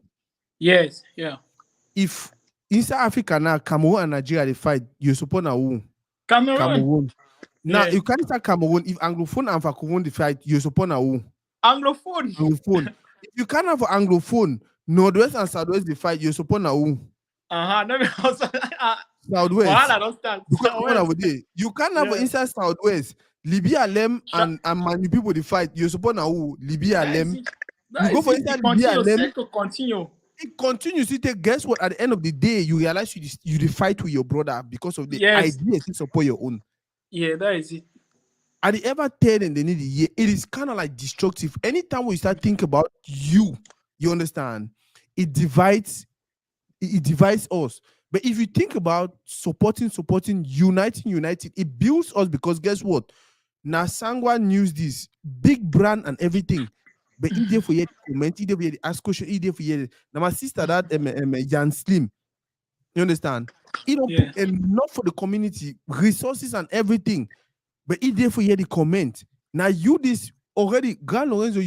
Yes, yeah. If inside Africa now, Cameroon and Nigeria they fight, you support now Cameroon. Now you can't start Cameroon if Anglophone and Francophone they fight, you support now Anglophone. If you can't have Anglophone, Northwest and Southwest they fight, you support now No, because Southwest. I don't stand. You can't have inside Southwest. Libya Lem and Manu people they fight. You support now Libya Lem. You go for inside Libya Lem. It continues. You take guess what? At the end of the day, you realize you fight with your brother because of the idea to support your own. Yeah, that is it. At the ever tell and they need it is kind of like destructive. Anytime we start thinking about you understand, it divides us. But if you think about supporting, uniting, it builds us because guess what? Now Sangwa News this big brand and everything. But in there for you to comment, in there for you to ask question, in there for you. Now my sister that Jan Slim, you understand? It don't put enough for the community, resources and everything. But in there for you to comment. Now you this already, Grand Lawrenzo,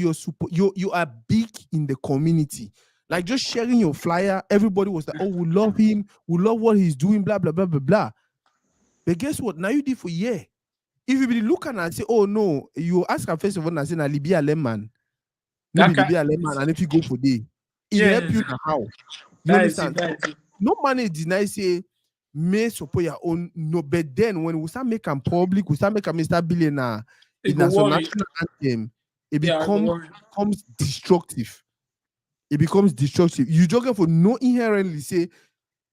you are big in the community. Like just sharing your flyer, everybody was like, oh, we love him, we love what he's doing, blah, blah, blah, blah, blah. But guess what? Now you did for year. If you be looking and say, oh no, you ask her first of all and say, na Libya Lemon. Libya Lemon, and if you go for day, it help you now how? You understand? No money deny say may support your own, no, but then when we start making public, we start making Mr. Billionaire, it national anthem, it becomes destructive. It becomes destructive. You joking for no inherently say,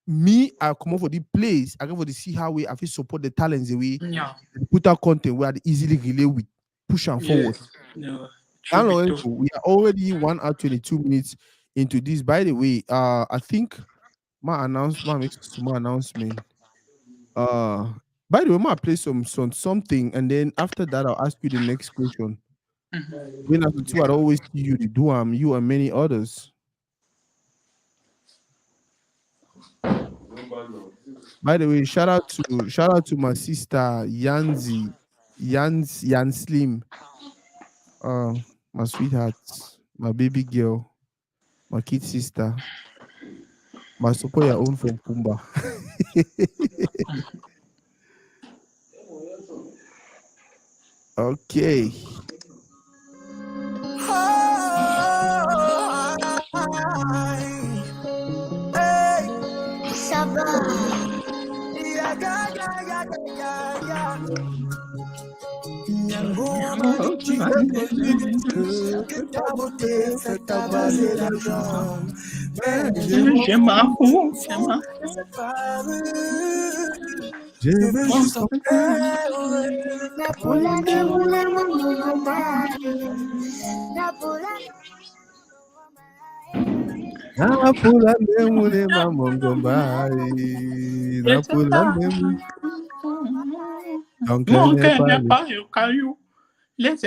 me, I come up for the place, I go for the see how we have to support the talents the way put out content where I easily relate with, push and forward. We are already 1 hour 22 minutes into this. By the way, I think my announcement. By the way, I play something, and then after that, I'll ask you the next question. When after two, I'd always see you the do you and many others. By the way, shout out to my sister Yan Slim, my sweetheart, my baby girl, my kid sister, my support your own from Pumba. Okay.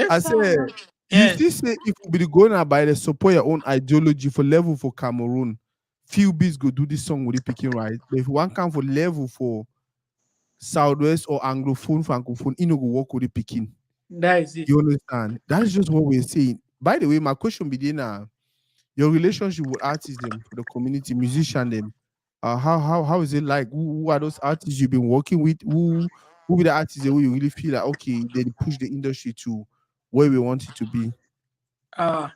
I said, you still say if we be going out by the support your own ideology for level for Cameroon, few beats go do this song with the picking right. But if one come for level for Southwest or Anglophone, Francophone, you know go work with the picking. That is it. You understand? That's just what we're saying. By the way, my question be now, Your relationship with artists, them, for the community, musician, them. How is it like? Who are those artists you've been working with? Who be the artists that you really feel like okay, they push the industry to where we want it to be? Uh,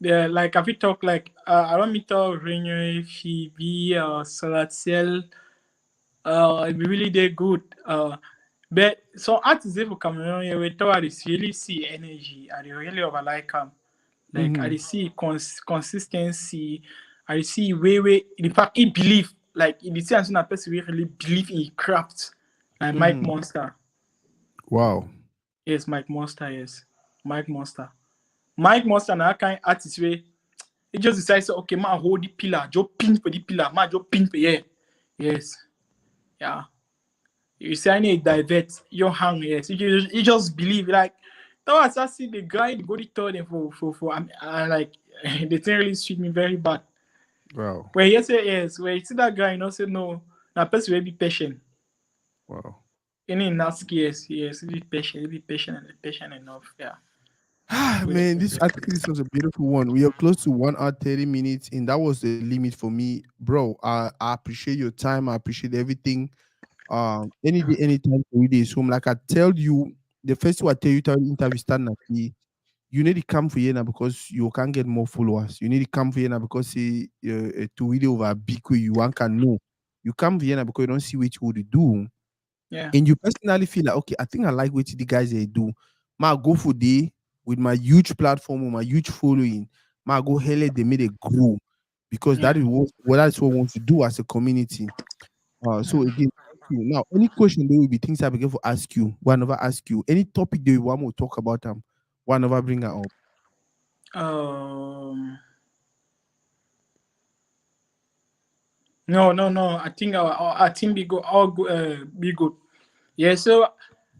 the like have you talk like I don't meet Renyo, Phoebe, Solatiel, it be really they good. But so artists for Cameroon, yeah, we thought I really see energy. I dey really over like like I Mm-hmm. dey see consistency. I dey see way in fact he believe like in the sense that person we really believe in craft. Like Mike Mm-hmm. Monster. Wow. Yes, Mike Monster, yes. Mike Monster. Mike Monster na that kind artist way. He just decides, okay, man, hold the pillar, just pin for the pillar, man, just pin for yeah. Yes. Yeah. You say I need divert, you hang, yes. You just believe like that was I see the guy the body told him for like the thing really sweet me very bad. Wow. When you say yes, when you see that guy, you know say no, that person will be patient. Wow. Any not yes, be patient and patient enough. Yeah. Wait. Man, this I think this was a beautiful one. We are close to 1 hour 30 minutes, and that was the limit for me, bro. I appreciate your time. I appreciate everything. Any day, anytime, every day is home. Like I tell you, the first thing I tell you, tell interview stand up, you need to come for here now because you can get more followers. You need to come for here now because to really over a big way you one can know. You come for here now because you don't see what you would do, Yeah. and you personally feel like okay, I think I like what the guys they do. Ma go for day with my huge platform, with my huge following. Ma go hell they made it grow because that Yeah. is what that's what we want to do as a community. So again, thank you. Now, any question there will be things I begin to ask you. One never ask you. Any topic that you want to talk about them, one never bring it up. Um no. I think our team be good all good be good. Yeah, so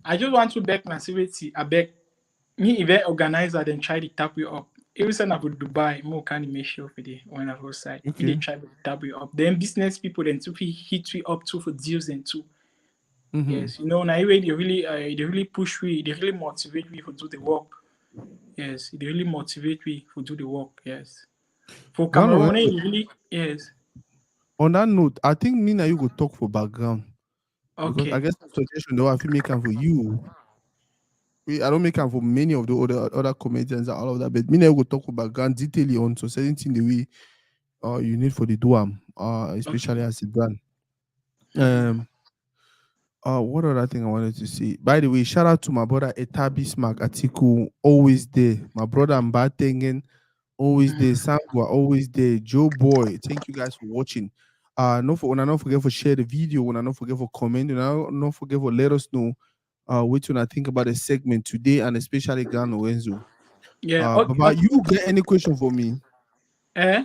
I just want to beg my security. I beg me event organizer then try to tap you up. Every time I go to Dubai, more can make sure for the when I go side. If they Okay. try to tap you up. Then business people then to hit you up too for deals and too. Mm-hmm. Yes, you know, now anyway they really push me, they really motivate me to do the work. Yes, they really motivate me to do the work. Yes. For Gone Cameroon, Lorenzo, they really yes. on that note, I think me and you go talk for background because I Okay. guess some suggestion though I feel make am for you. I don't make them for many of the other comedians and all of that, but me and you go talk for background detail on so certain thing the way you need for the duam, especially Okay. as a brand. Mm-hmm. Um what other thing I wanted to say? By the way, shout out to my brother Etabi Smack Atiku, always there. My brother Mbatengen, always there. Sangwa, always there. Joe Boy, thank you guys for watching. No for when I don't forget for share the video, when I don't forget for comment, and I don't forget for let us know which one I think about the segment today, and especially Gan Lorenzo. Yeah. Okay, Baba, okay. you get any question for me? Eh?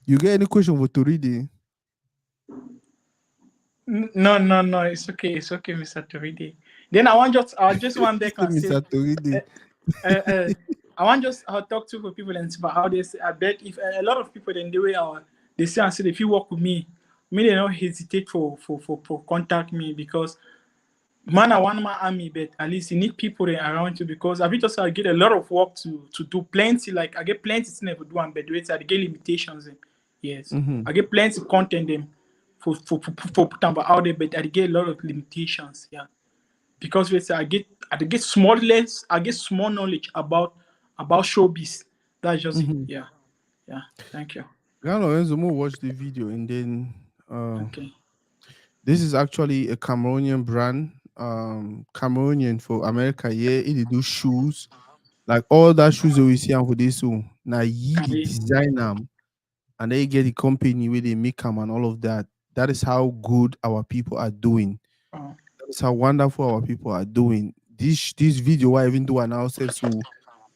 You get any question for Toridey? No. It's okay, Mr. Toridey. Then I just want He back said, and say, Mr. Toridey. uh, I want just talk to for people and see about how they say. I bet if a lot of people then the way they say and say if you work with me they don't hesitate for contact me because man I want my army, but at least you need people there around you because I just I get a lot of work to do plenty like I get plenty things to do and but wait I get limitations. Yes, Mm-hmm. I get plenty content them for put them out there, but I get a lot of limitations. Yeah, because wait I get small knowledge about showbiz. That's just it. Mm-hmm. Yeah, yeah. Thank you. Gan Lorenzo, more watch the video, and then Okay. this is actually a Cameroonian brand. Cameroonian for America. Yeah, it do shoes. Like all that shoes that we see and for this one. Now ye the Okay. design them and they get the company where they make them and all of that. That is how good our people are doing. Uh, That is how wonderful our people are doing. This video I even do an ourselves so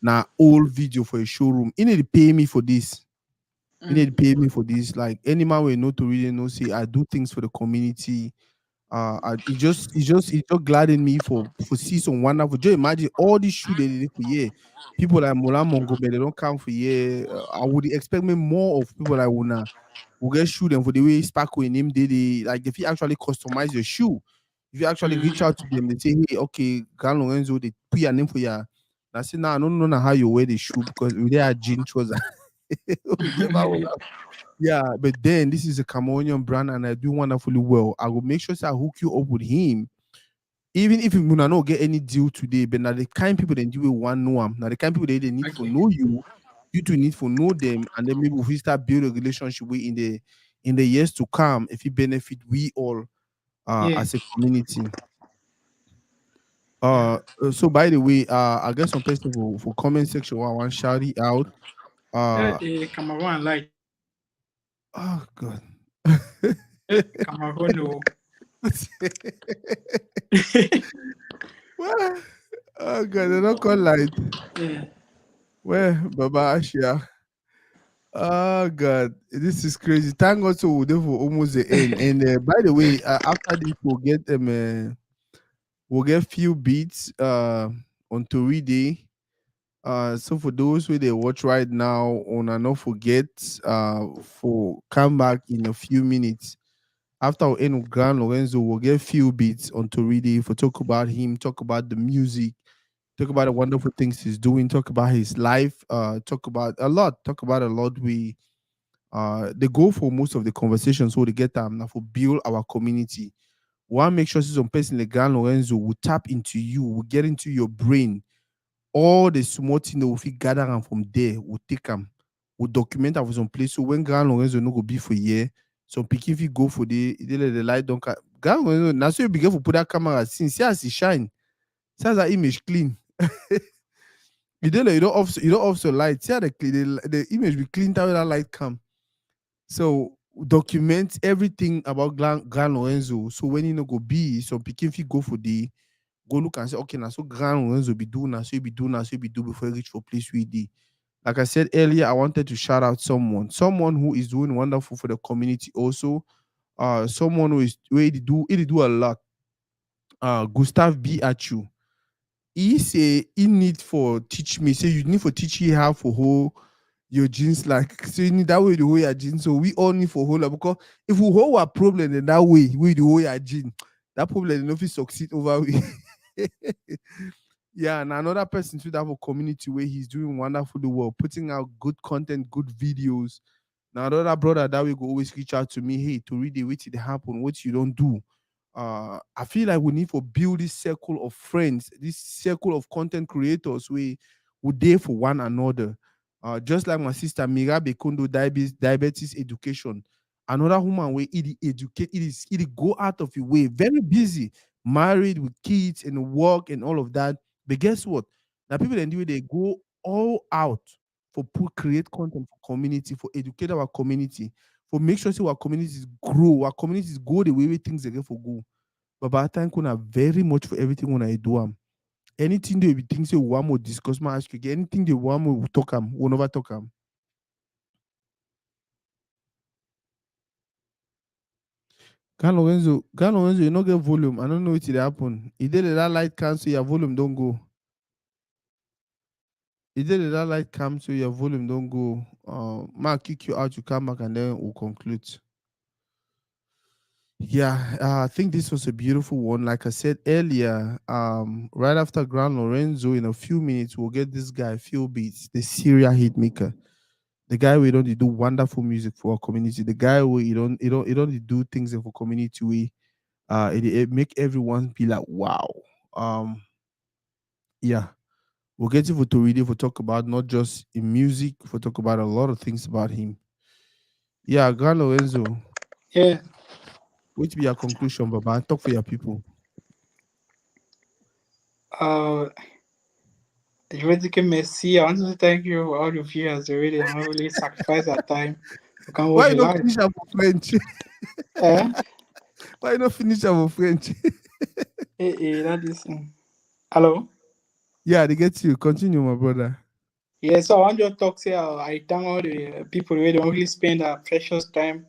now old video for a showroom. You need to pay me for this. You need to pay me for this. Like any man will know to really know say I do things for the community. It just gladdened me for see some wonderful. Just imagine all these shoes they did for year. People like Mola Mongo, but they don't come for year. I would expect me more of people like Una who get shoe them for the way Sparkle in him did it. Like if you actually customize your shoe, if you actually reach out to them, they say, hey, okay, Gan Lorenzo, they put your name for you. I say, nah, I don't know how you wear the shoe because we are jean trousers. Whichever one. Yeah, but then this is a Cameroonian brand and I do wonderfully well. I will make sure I hook you up with him. Even if you will not get any deal today, but now the kind people that you will know them. Now the kind people they need for Okay. know you, you to need for know them, and then maybe we start build a relationship with in the years to come if it benefit we all Yeah. as a community. Yeah. So by the way, I guess some person for comment section I want shout it out. Yeah, Uh the Cameroon like oh god. Cameroon. No. Well, oh god, they don't call light. Yeah. Well, Baba Ashia. Oh God, this is crazy. Thank God, so we're there for almost the end. And by the way, after this, we'll get few beats on Toridey. So for those who they watch right now, on and not forget for come back in a few minutes. After we end with Grand Lorenzo, we'll get few beats on Toridey for talk about him, talk about the music, talk about the wonderful things he's doing, talk about his life, talk about a lot. The goal for most of the conversations so they get now for build our community. One make sure some person like Grand Lorenzo will tap into you, will get into your brain. All the small thing that will fit gather and from there, will take them, will document that for some place. So when Grand Lorenzo no go be for year, some pikin fit go for they let the light don't Grand Lorenzo, now so you be careful put that camera since as it shine, see as that image clean. You don't off the light, see how the image be clean that way that light come. So document everything about Grand Lorenzo. So when you know go be some pikin fit go for the go look and say, okay, now so Grand Lorenzo be do now, so you be do now, so you be do before you reach for place we did. Like I said earlier, I wanted to shout out someone who is doing wonderful for the community also. Someone who is where he do a lot. Gustav B at you. He say he need for teach me. Say you need for teach you how for whole your jeans like so you need that way the whole your jeans. So we all need for hold up because if we hold our problem in that way, we the whole your jeans, that problem no fit succeed over we. Yeah, and another person to that for community where he's doing wonderfully well, putting out good content, good videos. Now another brother that will go always reach out to me, hey, to read the what did happen, what you don't do. I feel like we need to build this circle of friends, this circle of content creators we there for one another. Just like my sister Mira Bekondo diabetes education. Another woman where it educate, it go out of your way, very busy, married with kids and work and all of that. But guess what? Now people then do they go all out for create content for community, for educate our community, for make sure say our communities grow, our communities go the way things again for go. But by time kuna very much for everything when I do anything they be think say one more discuss my ask you again, anything they want more talk we never talk Can Lorenzo, you no get volume. I don't know what did happen. He did that light cancel your volume don't go. He did that light come so your volume don't go. Mark kick you out, you come back and then we'll conclude. Yeah, I think this was a beautiful one. Like I said earlier, right after Grand Lorenzo, in a few minutes, we'll get this guy, Phil Beats, the serial hit maker. The guy we don't do wonderful music for our community. The guy where you don't do things for community we it make everyone be like wow. Um yeah. We'll get you for Toridey for talk about not just in music, for talk about a lot of things about him. Yeah, Grand Lorenzo, Yeah. which be your conclusion, Baba? Talk for your people. Uh, Judith, merci. I want to thank you for all the viewers. They really have really sacrificed their time to come watch Why the you not live. finish up for French? Eh? Why you not finish up for French? That is. Hello. Yeah, they get you. Continue, my brother. Yeah, so I want to talk. Say, I thank all the people who don't really spend their precious time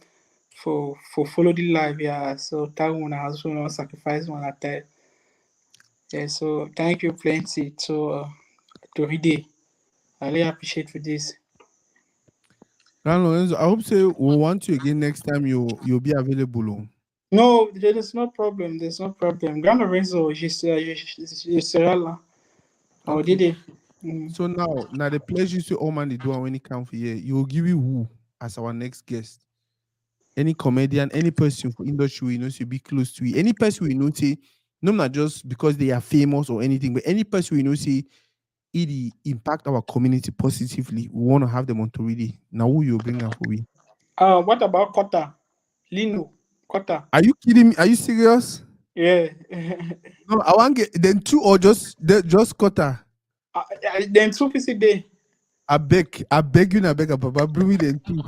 for follow the live. Yeah, so that one I also not sacrifice one at that. Yeah, so thank you plenty. So Toridey, I really appreciate for this. Grand Lorenzo, I hope so we'll want you again next time you'll be available. Oh. No, there's no problem. There's no problem. Grand Lawrenzo, je serai là. Oh, Okay. Didi. So now the pleasure to all man they do when it come for here. You will give you who as our next guest. Any comedian, any person for industry we know to be close to it. Any person we know say, no not just because they are famous or anything, but any person we know say it impact our community positively. We want to have them on Toridey. Now who you bring up for we? What about Kota? Lino, Kota. Are you kidding me? Are you serious? Yeah. No, I want get then two or just Kota. Then two PC day. I beg you, I beg, Papa, bring me then two.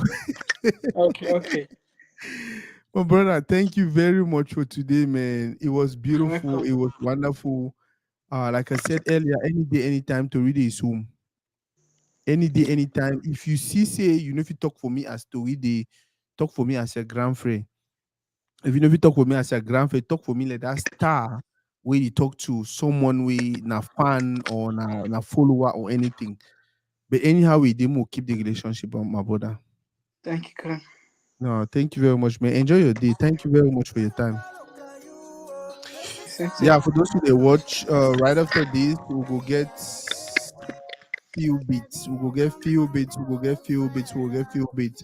Okay. My brother, thank you very much for today, man. It was beautiful. Welcome. It was wonderful. Like I said earlier, any day, anytime to read is home. Any day, anytime. If you see, say, you know, if you talk for me as to read, talk for me as a grand friend. If you know if you talk for me as a grand friend, talk for me like that star where you talk to someone we na fan or na follower or anything. But anyhow, we demo keep the relationship, my brother. Thank you, Karen. No, thank you very much, man. Enjoy your day. Thank you very much for your time. Yeah, for those who they watch, right after this, we'll go get few beats. We'll go get few beats. We'll go get few beats. We'll get few beats.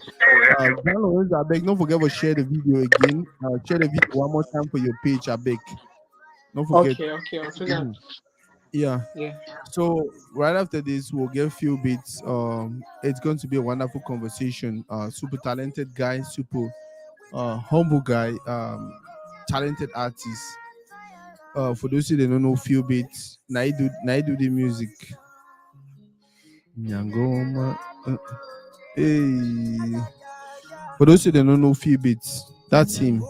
Lawrenzo, I beg, don't forget to share the video again. Share the video one more time for your page, I beg. Don't forget. Okay, I'll do that. Yeah. Yeah. So right after this, we'll get few bits. It's going to be a wonderful conversation. Super talented guy, super humble guy, talented artist. For those who don't know few bits, now I do the music. Nyangoma. Hey. For those who don't know few bits, that's him.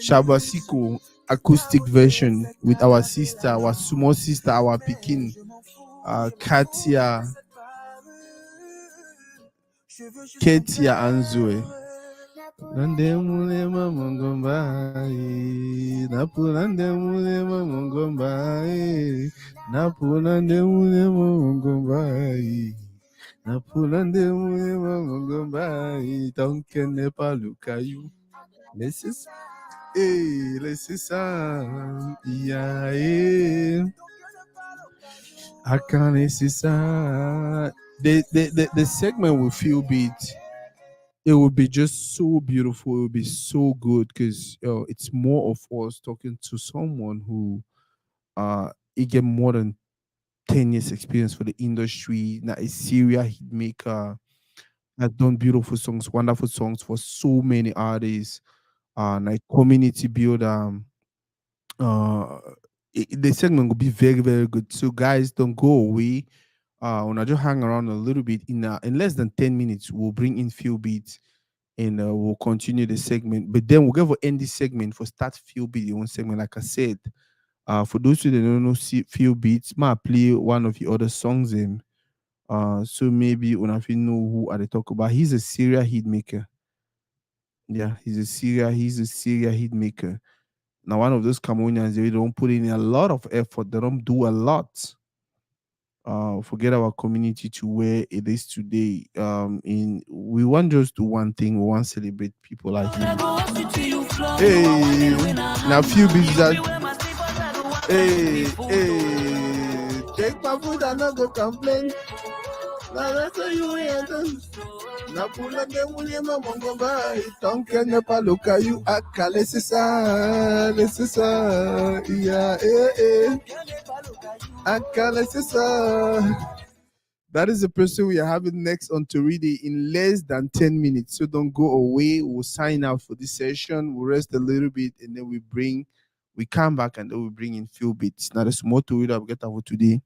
Shabasiko acoustic version with our sister, our small sister, our Pekin, Katia and Zoe. I can't see the segment will feel beat. It will be just so beautiful. It will be so good because it's more of us talking to someone who it get more than 10 years experience for the industry. Now a serial hit maker has done beautiful songs, wonderful songs for so many artists. Like community builder. The segment will be very, very good. So guys, don't go away. When I just hang around a little bit, in less than 10 minutes, we'll bring in few beats and we'll continue the segment. But then we'll go for end this segment for start few beat your own segment. Like I said, for those who don't know few beats, might play one of the other songs in. So maybe when I know who are they talk about, he's a serial hit maker. Yeah, he's a serial hit maker. Now, one of those Cameroonians, they don't put in a lot of effort. They don't do a lot. Forget our community to where it is today. In we want just do one thing. We want to celebrate people like him. Hey, now few beats that. Hey, take my food and not go complain. Now that's how you ain't. Napula de mulema mongomba itonke ne paluka you akale sisa yeah akale sisa. That is the person we are having next on Toridey in less than 10 minutes. So don't go away. We'll sign out for this session. We'll rest a little bit and then we come back and then we bring in few bits. Now there's more to it. I'll get over today.